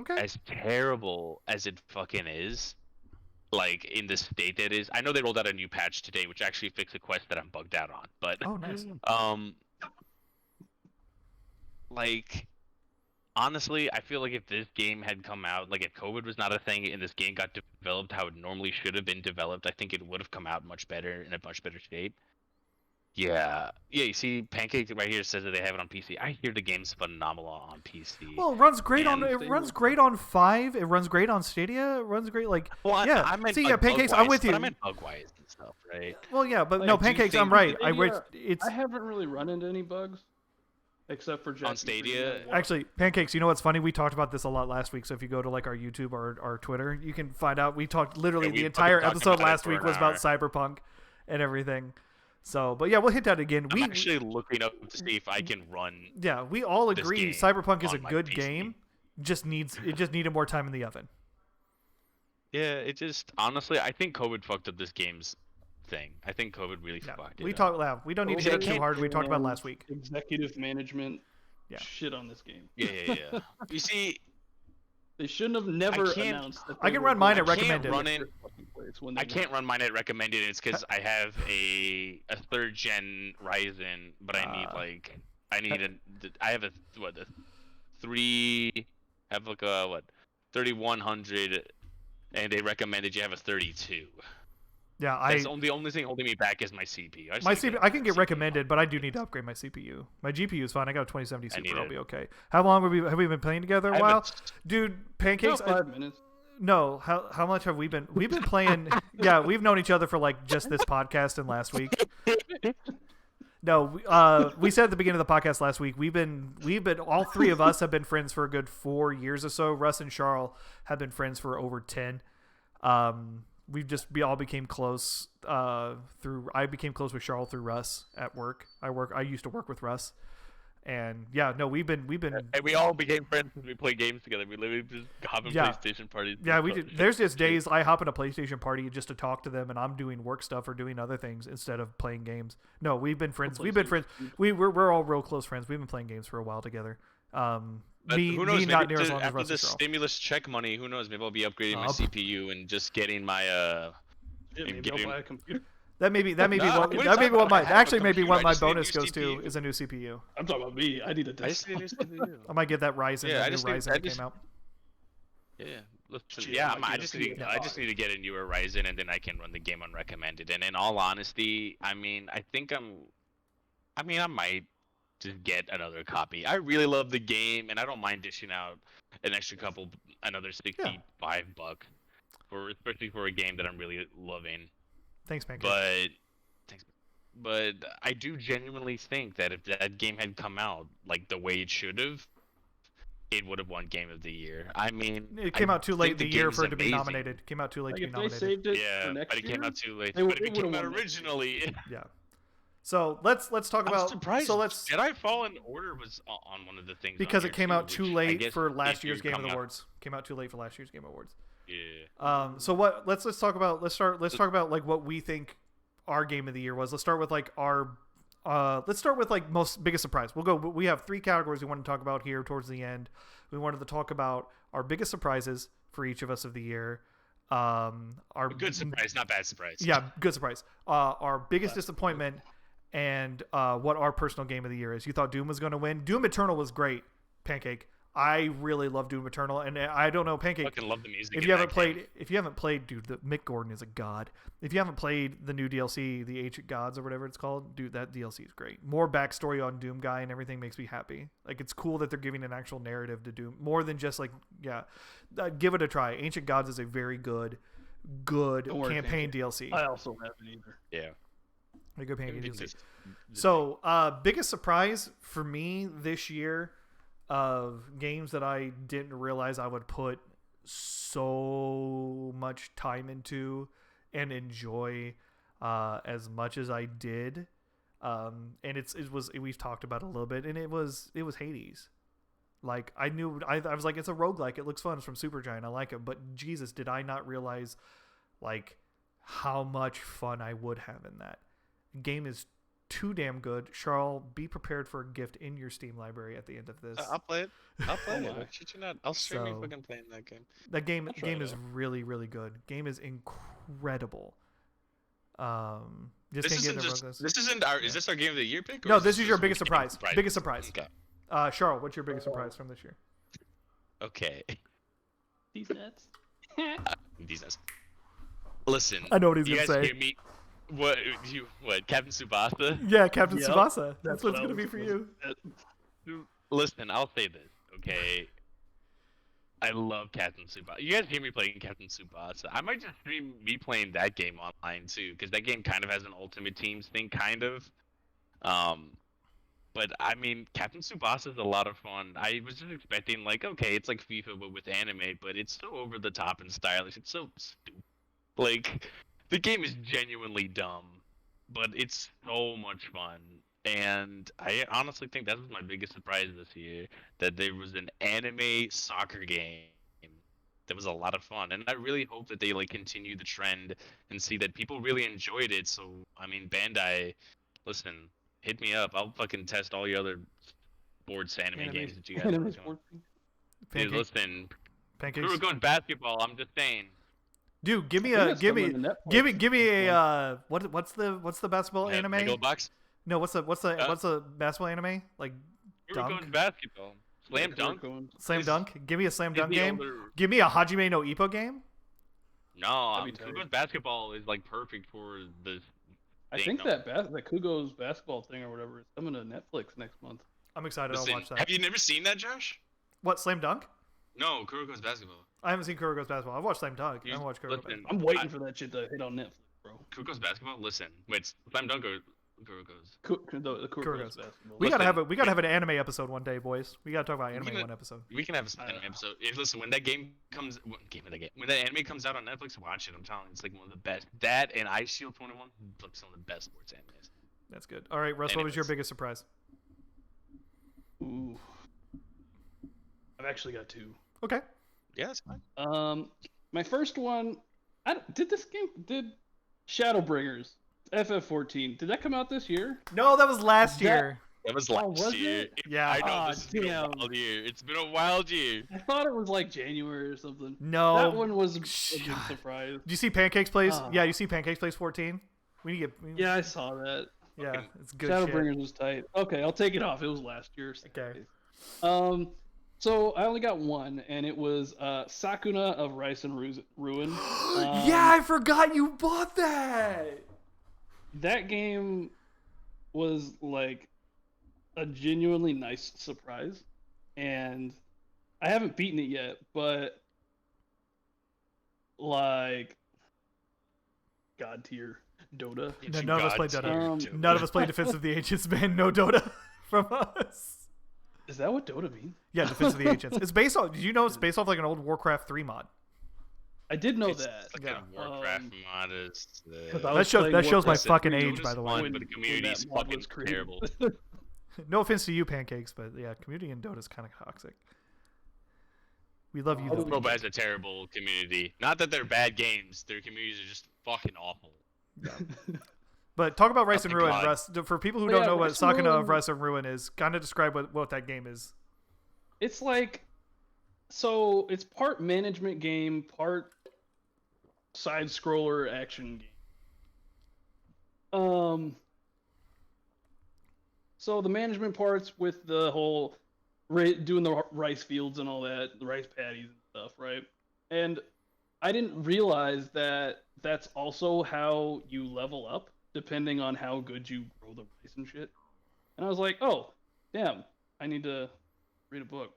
Okay. As terrible as it fucking is, like in the state that is, I know they rolled out a new patch today, which actually fixed a quest that I'm bugged out on. But Oh, nice. like honestly, I feel like if this game had come out, like if COVID was not a thing and this game got developed how it normally should have been developed, I think it would have come out much better in a much better state. Yeah, you see, Pancake right here says that they have it on PC. I hear the game's phenomenal on PC. Well, it runs great on And it runs stable. great on 5. It runs great on Stadia. It runs great like Well, yeah. I meant See, like yeah, Pancakes, I'm bug-wise, with you. But I meant bug-wise and stuff, right? Well, yeah, but Like, no, do you Pancakes, I'm think right. Stadia- It's I haven't really run into any bugs, except for Jackie Stadia? freaking out. actually Pancakes. You know what's funny? We talked about this a lot last week. So if you go to like our YouTube or our Twitter, you can find out. We talked literally Yeah, we the entire fucking talked episode about it last for week an was about hour. Cyberpunk and everything. So, but yeah, we'll hit that again. I'm actually looking up to see if I can run. Yeah, we all this agree game Cyberpunk is a on my good PC. game. It just needed more time in the oven. Yeah, it just honestly, I think COVID fucked up this game's thing. I think COVID really Yeah, fucked it. we up. talked loud. We don't need to See, hit I it too can't- hard. We talked about it And last week. Executive management Yeah. shit on this game. Yeah. You see, They shouldn't have never can't- announced that. I they can were run mine going at to recommended. run it. when they I can't run mine at recommended. It's because I have a third gen Ryzen, but I need I have a 3100, and they recommended you have a 32. Yeah, The only thing holding me back is my CPU. my CPU, I can get recommended, but I do need to upgrade my CPU. My GPU is fine. I got a 2070 Super. I'll be okay. How long have we been playing together? A while, dude. Pancakes. No, 5 minutes. No, how much have we been? We've been playing. Yeah, we've known each other for like just this podcast and last week. No, we said at the beginning of the podcast last week we've been all three of us have been friends for a good 4 years or so. Russ and Charl have been friends for over 10. We all became close through. I became close with Charl through Russ at work. I used to work with Russ. And yeah, no, we've been. And we all became friends because we play games together. We literally just hop in PlayStation parties. Yeah, we do. There's just days I hop in a PlayStation party just to talk to them, and I'm doing work stuff or doing other things instead of playing games. No, we've been friends. We've been friends. We're all real close friends. We've been playing games for a while together. But who knows? Maybe after the stimulus check money, who knows? Maybe I'll be upgrading my CPU and just getting my maybe I'll buy a computer. That may be what my bonus goes to is a new CPU. I'm talking about me. I need a desktop. I might get that Ryzen. That came out. Yeah, listen, I just need to get a newer Ryzen, and then I can run the game unrecommended. And in all honesty, I might just get another copy. I really love the game, and I don't mind dishing out an extra another $65 especially for a game that I'm really loving. Thanks, Pancake. But I do genuinely think that if that game had come out like the way it should have, it would have won Game of the Year. I mean, it came out too late in the year for it to be nominated. It came out too late to be nominated. If they saved it for next but it year, came out too late. But if it came out originally. Yeah. So let's talk about. I'm surprised. So let's. Jedi Fallen Order was on one of the things. Because it came out too late for last year's Game Awards. Came out too late for last year's Game Awards. Yeah. So what? Let's talk about. Let's talk about like what we think our Game of the Year was. Let's start with like our. Let's start with like biggest surprise. We'll go. We have 3 categories we want to talk about here towards the end. We wanted to talk about our biggest surprises for each of us of the year. Our good surprise, not bad surprise. Yeah, good surprise. Our biggest disappointment, and what our personal Game of the Year is. You thought Doom was going to win. Doom Eternal was great, Pancake. I really love Doom Eternal, and I don't know, Pancake. I fucking love the music. If you haven't played, dude, Mick Gordon is a god. If you haven't played the new DLC, the Ancient Gods or whatever it's called, dude, that DLC is great. More backstory on Doom guy and everything makes me happy. Like, it's cool that they're giving an actual narrative to Doom, more than just like, give it a try. Ancient Gods is a very good campaign DLC. I also haven't either. Yeah. A good campaign DLC. So, biggest surprise for me this year of games that I didn't realize I would put so much time into and enjoy as much as I did, and we've talked about it a little bit, and it was Hades. Like, I was like, it's a roguelike, it looks fun, it's from Supergiant, I like it, but Jesus, did I not realize like how much fun I would have in that game. Is too damn good. Charl, be prepared for a gift in your Steam library at the end of this. I'll play it. Shit you not. I'll stream you fucking playing that game. That game is really, really good. Game is incredible. This isn't our. Is this our Game of the Year pick? No, this is your biggest surprise. Biggest surprise. Okay. Charl, what's your biggest surprise from this year? Okay. These nuts. These nuts. Listen. I know what he's gonna say. Hear me? What Captain Tsubasa? Yeah, Captain Tsubasa. That's what it's gonna be for you. Listen, I'll say this, okay? I love Captain Tsubasa. You guys hear me playing Captain Tsubasa? I might just stream me playing that game online too, because that game kind of has an Ultimate Teams thing, kind of. But I mean, Captain Tsubasa is a lot of fun. I was just expecting like, okay, it's like FIFA but with anime, but it's so over the top and stylish. It's so stupid. Like, the game is genuinely dumb, but it's so much fun. And I honestly think that was my biggest surprise this year, that there was an anime soccer game that was a lot of fun. And I really hope that they like continue the trend and see that people really enjoyed it. So, I mean, Bandai, listen, hit me up. I'll fucking test all your other sports anime games that you guys are working on. Dude, listen, we were going basketball, I'm just saying. Dude, give me a what's the basketball anime? Megalobox? No, what's the basketball anime? Like we were going basketball. Slam dunk. Slam dunk. Give me a slam dunk game. Older... Give me a Hajime no Ippo game. No, That'd be tight. Kuko's basketball is like perfect for the. I thing, think no? that Kugo's basketball thing or whatever is coming to Netflix next month. I'm excited. Listen, I'll watch that. have you never seen that, Josh? What, Slam Dunk? No, Kuroko's basketball. I haven't seen Kuroko's basketball. I've watched Slam Dunk. I You- haven't watched Kuroko's listen, basketball. I'm waiting for that shit to hit on Netflix, bro. Kuroko's basketball. Listen, wait, Slam Dunk or Kuroko's? The Kuroko's Kuroko's. basketball. We gotta Listen, have an anime episode one day, boys. We gotta talk about anime can- one episode. We can have a anime episode. Listen, when that game comes, when that anime comes out on Netflix, watch it. I'm telling you, it's like one of the best. That and Ice Shield 21, like some of the best sports animes. That's good. All right, Russ, what was your Anyways. biggest surprise? Ooh. I've actually got two. Okay. Yeah, that's fine. My first one, did Shadowbringers FF14? Did that come out this year? No, that was last That- year. That was Oh, last was year. it? Yeah. I know Aw, this has been a damn. wild year. It's been a wild year. I thought it was like January or something. No. That one was a God. big surprise. Do you see Pancakes Plays? Ah. Yeah, you see Pancakes Plays 14? We need to get. Yeah, I saw that. Yeah, it's good Shadowbringers shit. was tight. Okay, I'll take it off. It was last year. Okay. So I only got one, and it was Sakuna of Rice and Ruin. Yeah, I forgot you bought that. That game was like a genuinely nice surprise, and I haven't beaten it yet, but like God tier Dota. It's none of us God played Dota. tier, None of us played Defense of the Ancients, man. No Dota from us. Is that what Dota means? Yeah, Defense of the Ancients. It's based off. Did you know it's based off like an old Warcraft 3 mod? I did know It's that. like Yeah. a Warcraft mod is. 'Cause I That was shows playing that shows my Warcraft fucking Dude, age, it's by the fun, way. but the community's that mod fucking was created. terrible. No offense to you, Pancakes, but yeah, community in Dota is kind of toxic. We love you, Oh, though. MOBA has a terrible community. Not that they're bad games. Their communities are just fucking awful. But talk about Rice Oh and my Ruin, God. Russ. For people who Oh, don't yeah, know what Rice and Sakuna Ruin- of Rice and Ruin is, kind of describe what that game is. It's like, so it's part management game, part side scroller action game. So the management parts with the whole doing the rice fields and all that, the rice paddies and stuff, right? And I didn't realize that that's also how you level up, depending on how good you grow the rice and shit. And I was like, oh, damn, I need to read a book.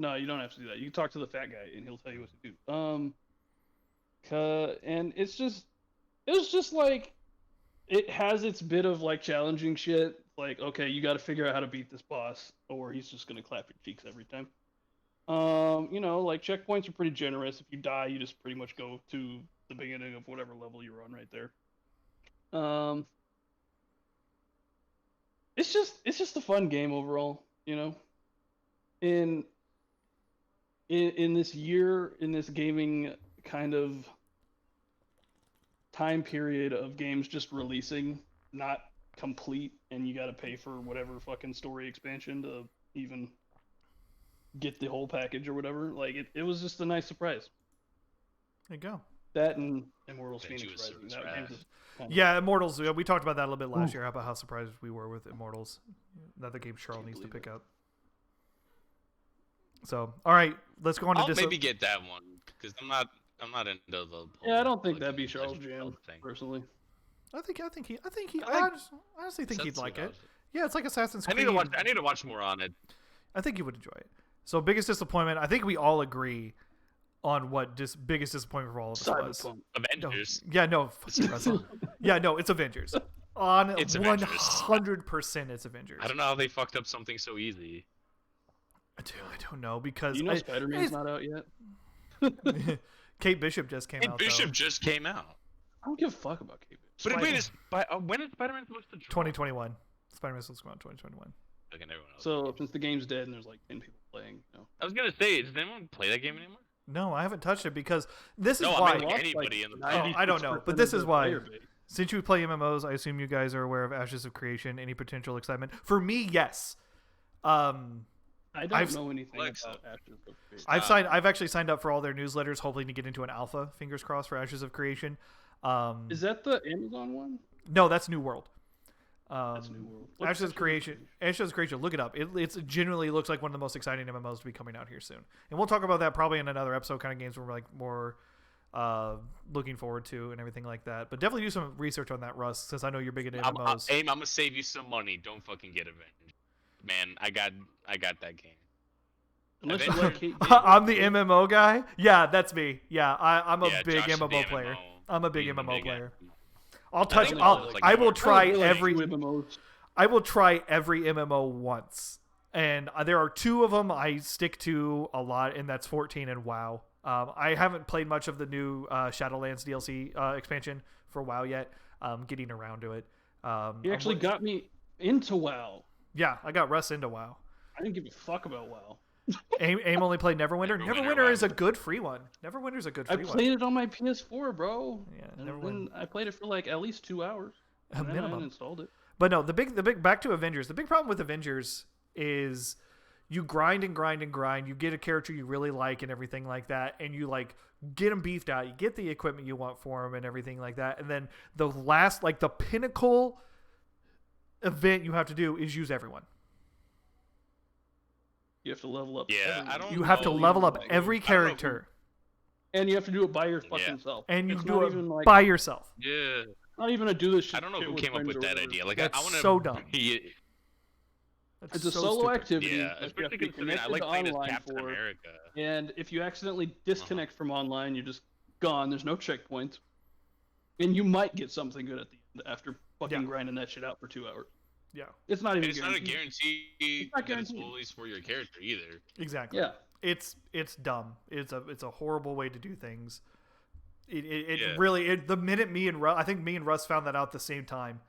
No, you don't have to do that. You can talk to the fat guy and he'll tell you what to do. And it was just like, it has its bit of like challenging shit. Like, okay, you got to figure out how to beat this boss, or he's just gonna clap your cheeks every time. Like checkpoints are pretty generous. If you die, you just pretty much go to the beginning of whatever level you're on right there. It's just a fun game overall, you know. In this year, in this gaming kind of time period of games just releasing, not complete, and you got to pay for whatever fucking story expansion to even get the whole package or whatever. Like it was just a nice surprise. There you go. That and Immortals Bet you Phoenix was Rising. surprised. That game's just kind of- Yeah, Immortals. We talked about that a little bit last year. About how surprised we were with Immortals. Another game Charl Can't needs to believe pick up. So, all right, let's go on to I'll maybe get that one because I'm not into the. Whole, Yeah, I don't think like, that'd be Legend Charles of Jam Zelda thing. personally. I think he. I like- I honestly think he'd That's like what I it. was- Yeah, it's like Assassin's I Creed. need to watch more on it. I think you would enjoy it. So, biggest disappointment. I think we all agree on what biggest disappointment for all of us was. Cyberpunk. No, Avengers. yeah, no, fuck Russ. Yeah, no, it's Avengers. On It's 100%, it's Avengers. I don't know how they fucked up something so easy. Dude, I don't know because You know Spider-Man's not out yet? Kate Bishop just came Hey, out. Bishop though. just came out. I don't give a fuck about Kate. But Spider- wait, when is Spider-Man supposed to drop? 2021. Spider-Man supposed to come out 2021. Like everyone else. So since the game's dead and there's like 10 people playing, I was gonna say, does anyone play that game anymore? No, I haven't touched it because this is No, I why. mean, like, anybody in the- Oh, I don't know, 96% but this of is the why. player base. Since you play MMOs, I assume you guys are aware of Ashes of Creation. Any potential excitement? For me, yes. I don't I've- know anything Like so. about Ashes of Creation. I've actually signed up for all their newsletters, hoping to get into an alpha. Fingers crossed for Ashes of Creation. Is that the Amazon one? No, that's New World. That's New World. What's Ashes Creation. Look it up. It genuinely looks like one of the most exciting MMOs to be coming out here soon. And we'll talk about that probably in another episode. Kind of games we're like more looking forward to and everything like that. But definitely do some research on that, Russ, since I know you're big into MMOs. I'm gonna save you some money. Don't fucking get Avenged. Man, I got that game. Unless you like Kate I'm the MMO guy. Yeah, that's me. Yeah, I'm a big Josh is the MMO player. I'm a big He's the MMO big player. MMO. I'll touch. think it's like I will more- try I don't really every. like MMOs. I will try every MMO once, and there are two of them I stick to a lot, and that's 14 and WoW. I haven't played much of the new Shadowlands DLC expansion for WoW yet. Getting around to it. He actually got me into WoW. Yeah, I got Russ into WoW. I didn't give a fuck about WoW. Aim only played Neverwinter. Neverwinter, Neverwinter is a WoW. good free one. Neverwinter's a good I free one. played it on my PS4, bro. Yeah, And Neverwinter. then I played it for like at least 2 hours. A And then I minimum. installed it. But no, the big back to Avengers. The big problem with Avengers is you grind and grind and grind. You get a character you really like and everything like that, and you like get them beefed out. You get the equipment you want for them and everything like that. And then the last, like the pinnacle event you have to do is use everyone. You have to level up. Yeah, everyone. I don't You have to know. level up Like, every I don't know if- character, And you have to do it by your fucking Yeah. self. and you It's do not it even like by yourself. Yeah, not even a do this shit. I don't know shit who with came up friends with or that whatever. idea. Like, That's I want to. so dumb. That's It's a so solo stupid. activity. Yeah, that you have especially to be considering I connected like to playing as online Captain for. America. And if you accidentally disconnect from online, you're just gone. There's no checkpoints, and you might get something good at the end after fucking Yeah. grinding that shit out for 2 hours. Yeah, It's not And even. it's not a guaranteed. guarantee not that it's guaranteed. always for your character either. exactly. Yeah. It's dumb. It's a horrible way to do things. It Yeah. really the minute me and Russ, I think me and Russ found that out at the same time,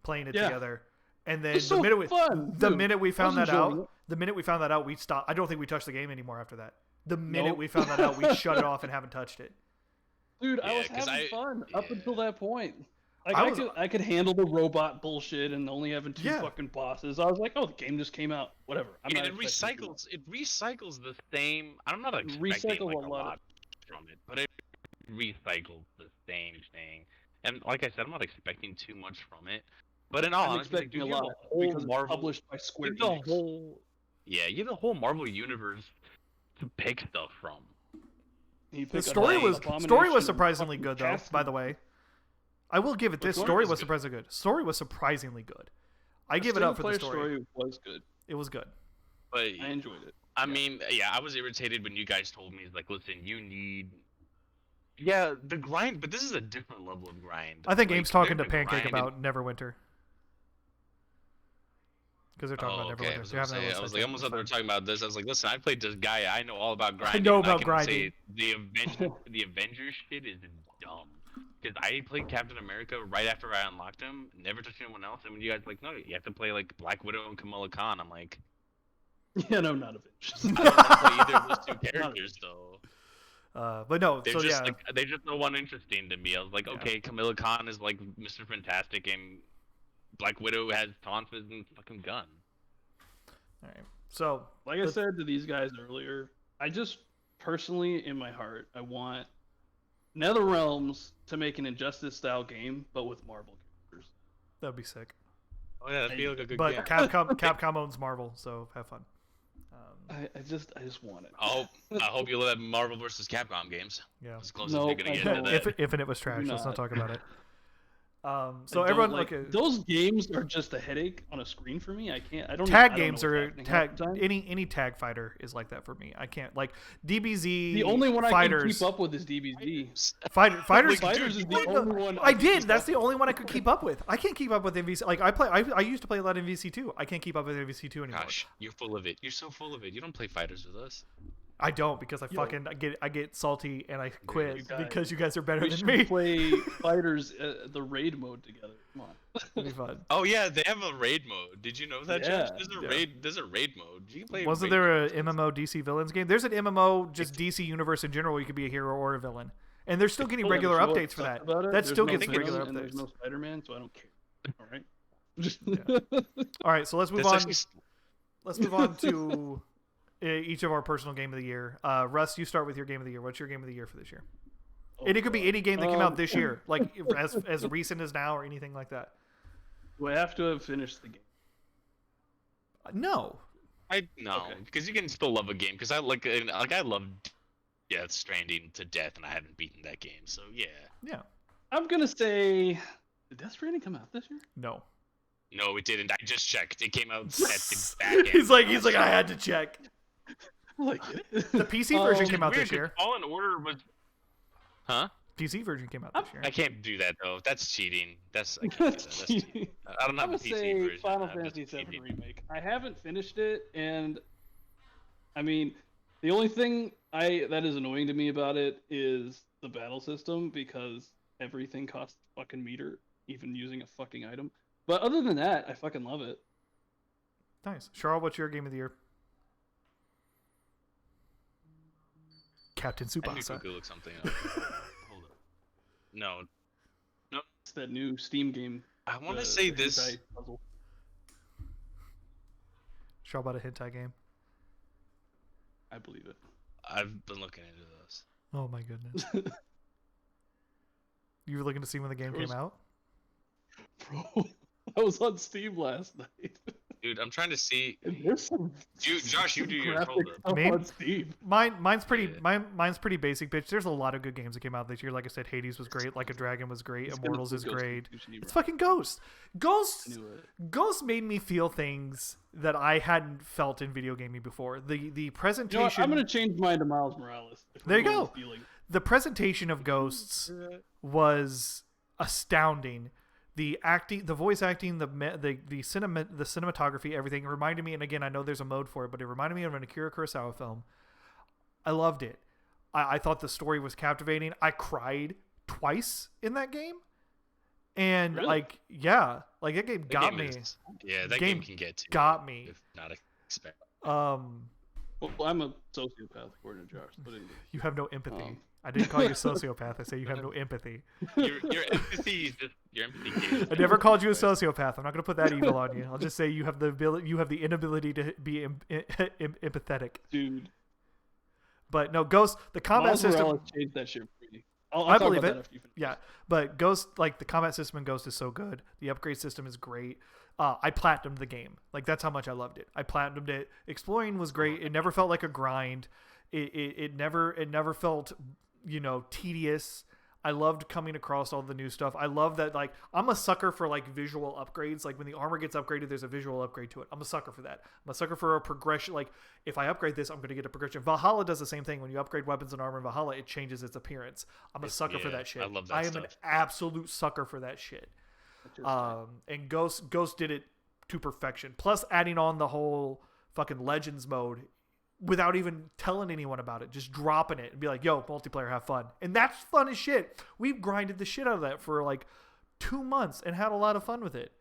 playing it Yeah. together, and then It's the so minute we fun, dude. minute we I found was that enjoying out, it. the minute we found that out, we stopped. I don't think we touched the game anymore after that. The minute Nope. we found that out, we shut it off and haven't touched it. Dude, I Yeah, was 'cause having fun up yeah. until that point. Like I I could handle the robot bullshit and only having two Yeah. fucking bosses. I was like, oh, the game just came out. Whatever. I'm And not it expecting too recycles. It recycles the same. I'm not expecting Recycle like, a a lot lot from it, but it recycles the same thing. And like I said, I'm not expecting too much from it. But in all I'm honesty, like, expecting dude, a you have lot the whole because it's Marvel, published by Square you have the Enix. whole, yeah, you have the whole Marvel universe to pick stuff from. You The pick story was Abomination and surprisingly fucking good though. Castle. By the way, I will give it The this. story Story was was good. surprisingly good. Story was surprisingly good. I The give it up for the single-player story. was good. It was good. But I enjoyed it. I mean, yeah, I was irritated when you guys told me, like, listen, you need. Yeah, the grind, but this is a different level of grind. I think Like, Aim's talking to there's a Pancake grind about Neverwinter. Because they're talking Oh, about okay. Neverwinter. I was, You haven't gonna say, I listened was to like, it. almost It's thought they were fine. talking about this. I was like, listen, I played this guy. I know all about grinding. know and about I can grinding. Say the Avengers shit is dumb. Because I played Captain America right after I unlocked him. Never touched anyone else. And when you guys were like, no, you have to play like Black Widow and Kamala Khan. I'm like, Yeah, no, not Avengers. I don't want to play either of those two characters though. But no, They're so just yeah. like they're just the one interesting to me. I was like, Yeah. okay, Kamala Khan is like Mr. Fantastic, and Black Widow has taunts and fucking gun. All right. So Like I said to these guys earlier, I just personally, in my heart, I want NetherRealms to make an Injustice-style game, but with Marvel characters. that'd be sick. Oh yeah, that'd be like a good But game. Capcom owns Marvel, so have fun. I just want it. I hope you love Marvel vs. Capcom games. Yeah. As close Nope, as you're gonna I get don't. to that. If it was trash, Do let's not not. talk about it. So I don't everyone, like, okay. those games are just a headache on a screen for me. I can't. I don't. Tag I don't games know what's are happening half tag. the time. Any tag fighter is like that for me. I can't like DBZ. The only one I fighters, can keep up with is DBZ. Fighters. Like, Fighters is dude, the only one. I can did. keep That's up the only one I could keep up with. I can't keep up with MVC. Like I used to play a lot in MVC2. I can't keep up with MVC2 anymore. Gosh, you're full of it. You're so full of it. You don't play fighters with us. I don't because I Yo. fucking I get salty and I quit you guys- because you guys are better We than should me. play Fighters the raid mode together. Come on. It'd be fun. Oh yeah, they have a raid mode. Did you know that? Josh? Yeah. There's a Yeah. raid. There's a raid mode. You can play. Wasn't raid there modes. a MMO DC villains game? There's an MMO just DC universe in general where you could be a hero or a villain, and they're still getting Cool, regular if you want updates to for talk that. about it, That there's still no gets Venom regular and There's updates. no Spider-Man, so I don't care. All right. Just All right, so let's move That's on. actually Let's move on to each of our personal game of the year. Russ, you start with your game of the year. What's your game of the year for this year? And it could be any game that came out this year, like as recent as now or anything like that. Do I have to have finished the game? No. I no, Okay. because you can still love a game. Because I I love Death Stranding to death, and I haven't beaten that game. So yeah. Yeah. I'm gonna say, did Death Stranding come out this year? No. No, it didn't. I just checked. It came out at the back end. he's like I had to check. Like The PC version came out Weird, this year. 'cause Fallen Order was. Huh? PC version came out this year. I can't do that though. That's cheating. I can't do that. That's cheating. I don't have I'm a gonna PC say version. Final I'm just Fantasy VII cheating. Remake. I haven't finished it, and I mean, the only thing that is annoying to me about it is the battle system, because everything costs a fucking meter, even using a fucking item. But other than that, I fucking love it. Nice. Charl, what's your game of the year? Captain I need to Tsubasa. quickly look something up. Hold up. No, It's that new Steam game. I want to the say this. hentai puzzle. Charl bought a hentai game. I believe it. I've been looking into this. Oh my goodness. You were looking to see when the game came out? Bro, I was on Steam last night. Dude, I'm trying to see. And there's some Josh, you do yours. graphic Hold up. stuff Name- on Steam. Mine's pretty Yeah. mine's pretty basic, bitch. There's a lot of good games that came out this year. Like I said, Hades was great, Like a Dragon was great, It's gonna Immortals be is Ghost of great. Tsushima. It's fucking Ghost. I Ghost knew it. Ghost made me feel things that I hadn't felt in video gaming before. The You know what? presentation I'm gonna change mine to Miles Morales. if There we're you going go. with feeling. the presentation of Ghosts was astounding. The acting, the voice acting, the cinematography, everything reminded me. And again, I know there's a mode for it, but it reminded me of an Akira Kurosawa film. I loved it. I thought the story was captivating. I cried twice in that game, and Really? like that game That got game me. is- yeah, that game game can get to got you me. If not expect. Well, I'm a sociopath according to Josh. But anyway. You have no empathy. Um. I didn't call you a sociopath. I say you have no empathy. Your empathy is just your empathy. I never called you a sociopath. I'm not going to put that evil on you. I'll just say you have the ability, you have the inability to be empathetic. Dude, But no, Ghost, the combat Miles system. Morales changed that shit for me. I'll I talk believe about it. that after you finish. Yeah, but Ghost, like the combat system in Ghost is so good. The upgrade system is great. I platinumed the game. Like that's how much I loved it. I platinumed it. Exploring was great. It never felt like a grind. It never felt, tedious. I loved coming across all the new stuff. I love that, like, I'm a sucker for, like, visual upgrades. Like, when the armor gets upgraded, there's a visual upgrade to it. I'm a sucker for that. I'm a sucker for a progression. Like, if I upgrade this, I'm going to get a progression. Valhalla does the same thing. When you upgrade weapons and armor in Valhalla, it changes its appearance. I'm a sucker for yeah, that shit. I love that I am an stuff. absolute sucker for that shit. And Ghost did it to perfection. Plus, adding on the whole fucking Legends mode without even telling anyone about it, just dropping it and be like, yo, multiplayer, have fun. And that's fun as shit. We've grinded the shit out of that for like 2 months and had a lot of fun with it.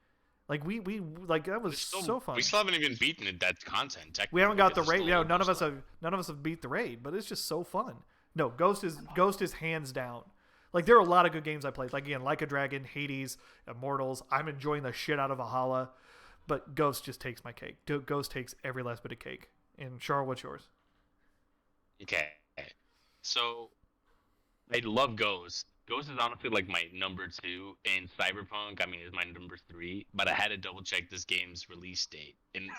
Like we like that was so fun. We still haven't even beaten that content. Technically, We haven't got the because it's raid. still None of us stuff. have beat the raid, but it's just so fun. No, Ghost is hands down. Like there are a lot of good games I played. Like again, Like a Dragon, Hades, Immortals. I'm enjoying the shit out of Valhalla, but Ghost just takes my cake. Ghost takes every last bit of cake. And Charl, what's yours? Okay, so I love Ghost. Ghost is honestly like my number 2, and Cyberpunk, I mean, is my number 3. But I had to double check this game's release date, and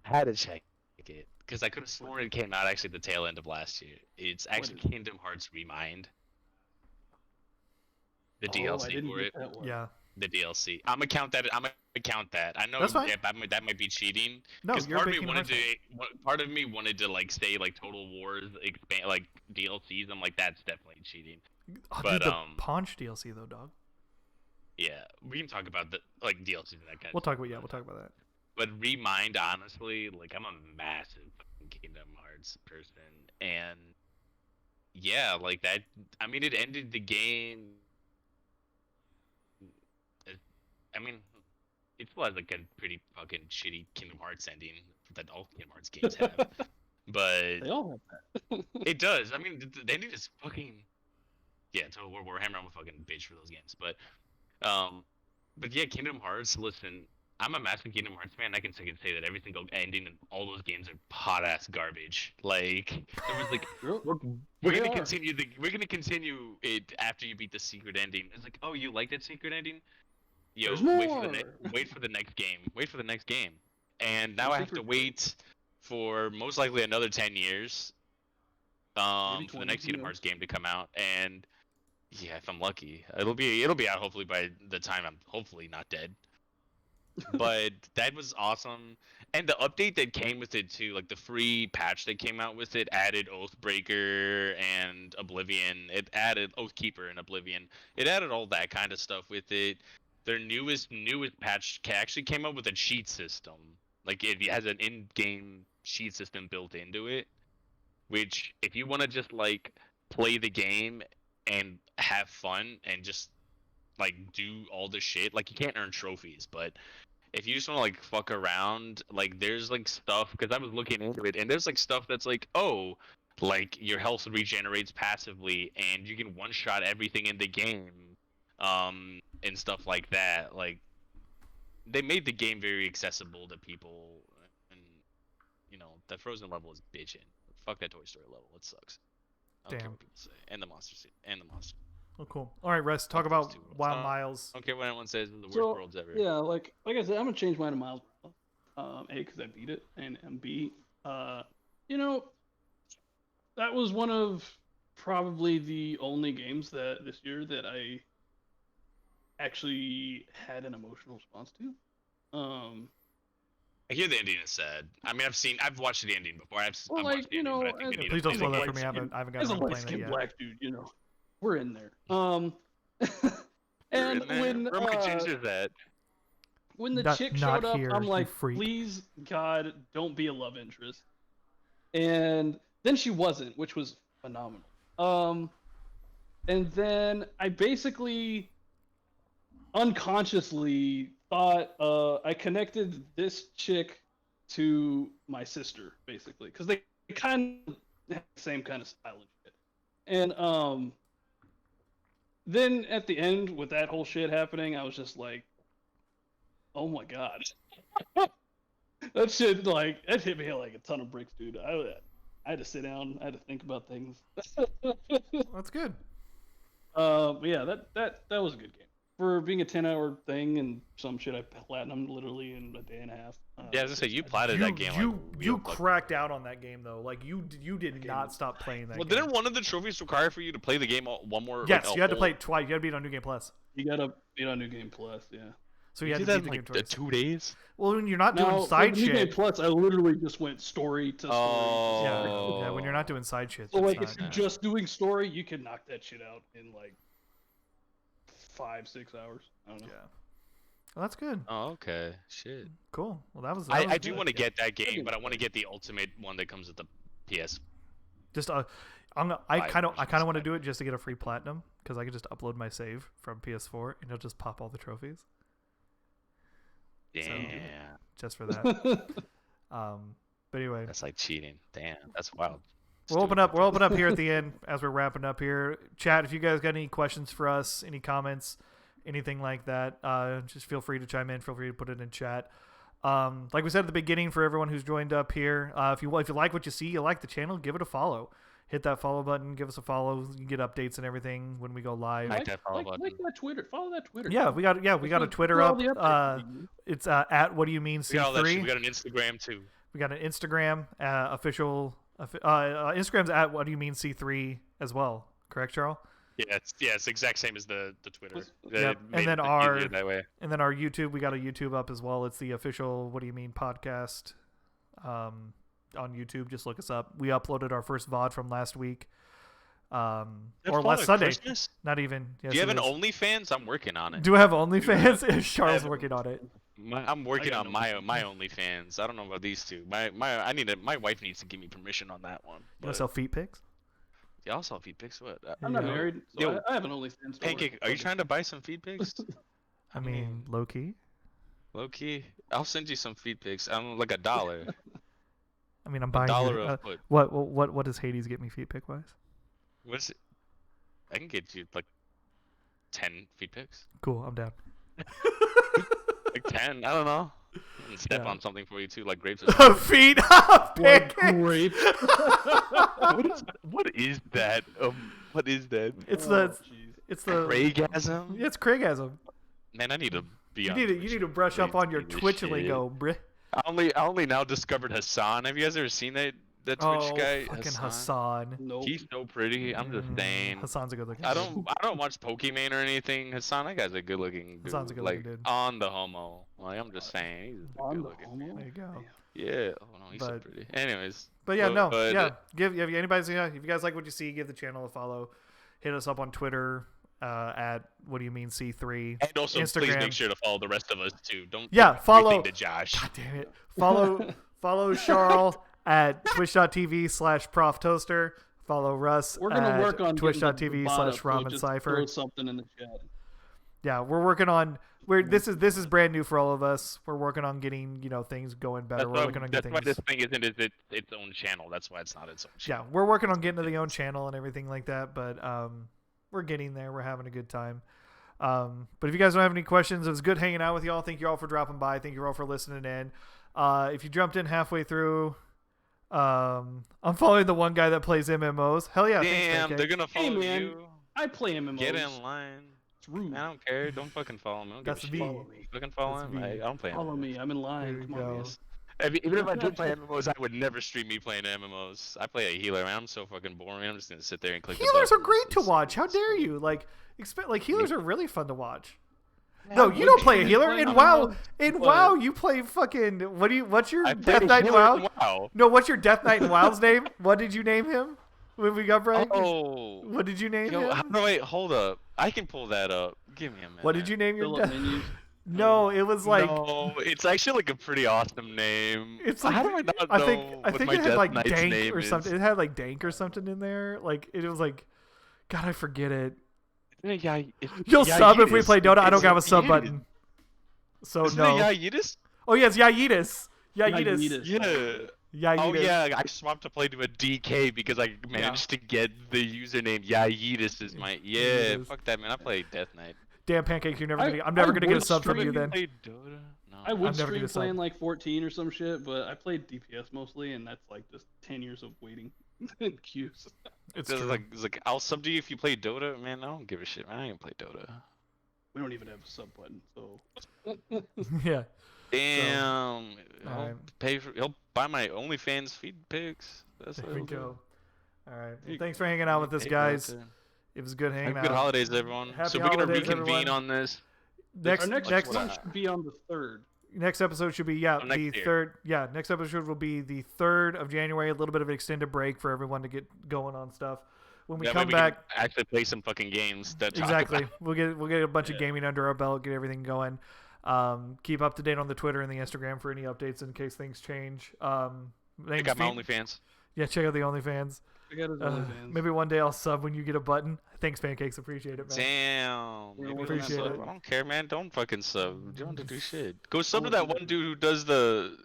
had to check it because I could have sworn it came out actually the tail end of last year. It's actually is it? Kingdom Hearts Remind, the I DLC didn't for get it. that one. Yeah. The DLC. I'm gonna count that. I know. That's fine. Yeah, that might be cheating. No, Because you're part of making me wanted Hearts. part of me wanted to like say like Total Wars expand like DLCs. I'm like that's definitely cheating. Oh, But, dude, the Paunch DLC though, dog. Yeah, we can talk about the like DLCs and that kind. We'll of talk stuff. about we'll talk about that. But Remind, honestly, like I'm a massive fucking Kingdom Hearts person, and yeah, like that. I mean, it ended the game. I mean, it still has like a pretty fucking shitty Kingdom Hearts ending that all Kingdom Hearts games have. But They all have that. it does. I mean, the ending is fucking. Yeah, Total War Warhammer. I'm a fucking bitch for those games, but yeah, Kingdom Hearts. Listen, I'm a massive Kingdom Hearts fan. I can say that every single ending in all those games are hot ass garbage. Like there was like we're They gonna are. continue it after you beat the secret ending. It's like, oh, you like that secret ending? yo, There's wait for the next game. Wait for the next game. And now No I have to secret. wait for most likely another 10 years Maybe for the 20, next who Kingdom knows? Hearts game to come out. And yeah, if I'm lucky, it'll be out hopefully by the time I'm hopefully not dead. But that was awesome. And the update that came with it too, like the free patch that came out with it, added Oathbreaker and Oblivion. It added Oathkeeper and Oblivion. It added all that kind of stuff with it. Their newest patch actually came up with a cheat system. Like it has an in-game cheat system built into it, which if you want to just like play the game and have fun and just like do all the shit, like you can't earn trophies, but if you just want to like fuck around, like there's like stuff, because I was looking into it and there's like stuff that's like, oh, like your health regenerates passively and you can one shot everything in the game, and stuff like that. Like they made the game very accessible to people, and you know that Frozen level is bitchin'. Fuck that Toy Story level, it sucks. I don't care Damn. what people say. And the monster monster. Oh, cool. All right, Russ, talk Fuck those about two worlds. Wild Miles. I don't care what anyone says. The worst So, worlds ever. yeah, like I said, I'm gonna change mine to Miles. A, because I beat it, and B, you know, that was one of probably the only games that this year that I actually had an emotional response to. I hear the ending is sad. I mean, I've watched the ending before. I've Well, watched like, the you ending, know, but I think as I a- need Please to don't play spoil the that game. for me. I haven't gotten as a around to light playing it skinned yet. black dude, you know, we're in there. You're And in there. when Remake changes that. when the Not- chick not showed up, here, I'm you like, freak. please, God, don't be a love interest. And then she wasn't, which was phenomenal. And then I basically unconsciously thought I connected this chick to my sister, basically, because they kind of have the same kind of style and shit. And then at the end, with that whole shit happening, I was just like, oh my God. That shit, like, that hit me like a ton of bricks, dude. I had to sit down, I had to think about things. That's good. But yeah, that was a good game. For being a 10-hour thing and some shit I platinumed literally in a day and a half. Yeah, I was gonna say you platted You that game. you like, you real fucking- cracked out on that game though. Like you did game not was stop playing that Well, game. didn't one of the trophies require for you to play the game one more? Yes, like, you had to whole- play it twice. You had to beat it on New Game Plus. You gotta beat on New Game Plus, yeah. So you had did to that beat the in game like twice. 2 days. Well, when you're not Now, doing for side the New Game shit. Plus, I literally just went story to story. Oh. Yeah, when you're not doing side shit. So that's like, if not- you're just doing story, you can knock that shit out in like 5-6 hours. I don't know. yeah. Well, that's good. Oh, okay. Shit. Cool. Well, that was. I do good. want to get that game, game's but I want to get the ultimate one that comes with the PS. Just I Five kind of versions, want to five. do it just to get a free platinum because I could just upload my save from PS4 and it'll just pop all the trophies Damn. just for that. But anyway, That's like cheating. Damn. That's wild. we'll open up here at the end as we're wrapping up here. Chat, if you guys got any questions for us, any comments, anything like that, just feel free to chime in. Feel free to put it in chat. Like we said at the beginning, for everyone who's joined up here, if you like what you see, you like the channel, give it a follow. Hit that follow button, give us a follow. You can get updates and everything when we go live. Like that follow button. Like that Twitter. Follow that Twitter. Yeah, we got a Twitter all up. the updates. It's at what do you mean We got all that shit. C3. We got an Instagram too. We got an Instagram official. Instagram's at what do you mean C3 as well. Correct, Charl? Yeah, it's the exact same as the Twitter. Yep. They And then made it our easier that way. And then our YouTube, we got a YouTube up as well. It's the official what do you mean podcast on YouTube. Just look us up. We uploaded our first VOD from last week. That's Or fun last at Sunday. Christmas? Not even. Yes, Do you have it an is. OnlyFans? I'm working on it. Do I have OnlyFans? Charles have- working on it. I'm working got on no my OnlyFans. I don't know about these two. My wife needs to give me permission on that one. You want to But- sell feet pics? Yeah, I'll sell feed pics. What? I'm not Yeah. married, so Yo, I have an OnlyFans. Don't Pancake, worry. are you trying to buy some feed pics? I mean, low key. Low key, I'll send you some feed pics. I'm like $1. I mean, I'm buying. $1 your- a foot. What does Hades get me feet pic wise? What's it? I can get you like 10 feed pics. Cool, I'm down. Like 10. I don't know. And step Yeah. on something for you too, like grapes. Or something. Feet Like, pic. great. What is that? What is that? It's Oh, the jeez. it's the Craigasm? it's Craigasm. Man, I need to be You on need to Twitch. you need to brush up on your Doing this Twitch shit. lingo, bruh. I only now discovered Hassan. Have you guys ever seen that Twitch Oh, guy? fucking Hassan. Nope. He's so pretty. I'm just saying. Hassan's a good looking. I don't watch Pokemon or anything. Hassan, that guy's a good looking dude. Hassan's a good like looking dude. on the homo. Like I'm just saying, he's On good the looking. homo? There you go. Damn. Yeah. Oh no, he's so But- pretty. Anyways. But yeah, no, but- yeah. Give if if you guys like what you see, give the channel a follow. Hit us up on Twitter at what do you mean C3. And also, please Instagram. make sure to follow the rest of us too. Don't Yeah, do follow- everything to Josh. God damn it. Follow Charl at twitch.tv/proftoaster. Follow Russ We're gonna at work on twitch.tv/RamenCipher. Throw something in the chat. Yeah, we're working on this is brand new for all of us. We're working on getting, things going better. We're looking on That's getting why things. this thing isn't its own channel. That's why it's not its own Yeah, channel. we're working on getting to the own channel and everything like that, but we're getting there. We're having a good time. But if you guys don't have any questions, it was good hanging out with y'all. Thank you all for dropping by. Thank you all for listening in. If you jumped in halfway through, I'm following the one guy that plays MMOs. Hell yeah! Damn, thanks, they're Pancake. gonna Hey follow man, you. I play MMOs. Get in line. It's rude. I don't care. Don't fucking follow me. I don't That's give a me. shit. Follow me. Fucking follow That's him. me. I don't play Follow MMOs. me. I'm in line. There you Come on, go. man. Even if I did play MMOs, I would never stream me playing MMOs. I play a healer, man. I'm so fucking boring. I'm just gonna sit there and click. Healers are great to buttons. watch. How dare you? Healers are really fun to watch. No, you don't play a healer in WoW. In WoW, you play fucking. What's your I play Death Knight in healer WoW? in WoW. No, what's your Death Knight in WoW's name? What did you name him when we got break? Oh. What did you name Yo, him? no, wait, hold up. I can pull that up. Give me a minute. What did you name your Fill up Death? menus. No, it was like No, it's actually like a pretty awesome name. it's like How do I not know I what think my it had Death like Knight's Dank name or is? something. It had like Dank or something in there. Like it was like, God, I forget it. Yeah, You'll sub if we play Dota. I don't have a sub Yayitis. button. So Isn't no. it Yayitis? Oh yes, Yayitis. Yayitis. Yayitis. Yeah. Oh Yayitis. yeah, I swapped to play to a DK because I managed to get the username Yayitis is my Yayitis. fuck that man. I play Death Knight. Damn Pancake, I'm never I gonna get a would sub from stream you you then. Play Dota? No. I I'm would never stream gonna sub. playing like 14 or some shit, but I played DPS mostly, and that's like just 10 years of waiting in queues. It's It's true. like I'll sub to you if you play Dota, man. I don't give a shit, man. I ain't play Dota. We don't even have a sub button, so. Yeah. Damn. alright. He'll buy my OnlyFans feed pics. That's There what we he'll do. go. All right. Well, You- thanks for hanging out with us, Hey, man, guys. It was good hanging Have good out. holidays, everyone. Happy So we're gonna holidays, reconvene everyone. on this. Next Our next next one should be on the 3rd. next episode should be Oh, the next year. third. Yeah, next episode will be the 3rd of January. A little bit of an extended break for everyone to get going on stuff. When we That way come we can back, actually play some fucking games. That talk exactly, about- we'll get a bunch of gaming under our belt, get everything going. Keep up to date on the Twitter and the Instagram for any updates in case things change. I Name's got my Pete. OnlyFans. Yeah, check out the OnlyFans. I got his OnlyFans. Maybe one day I'll sub when you get a button. Thanks, Pancakes. Appreciate it, man. Damn. We're Maybe working on sub. that. I don't care, man. Don't fucking sub. You don't have to do shit. Go sub to that one dude who does the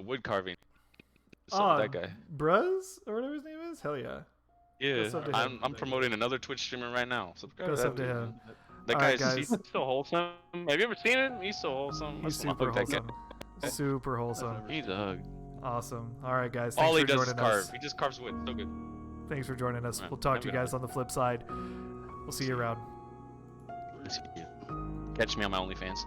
wood carving. Sub to that guy. Bruz or whatever his name is. Hell yeah. Yeah, sub to him. I'm promoting another Twitch streamer right now. Subscribe Go to sub that to dude. him. That Alright, guy's he's guys. so wholesome. Have you ever seen him? He's so wholesome. He's That's why I super like that guy. wholesome. Super wholesome. He's a hug. Awesome. All right, guys. All Thanks he for does is joining carve. us. He just carves wood. So good. Thanks for joining us. Alright, We'll talk have to you a good guys on the flip side. We'll see you around. Catch me on my OnlyFans.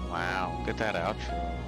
Wow, look at that outro.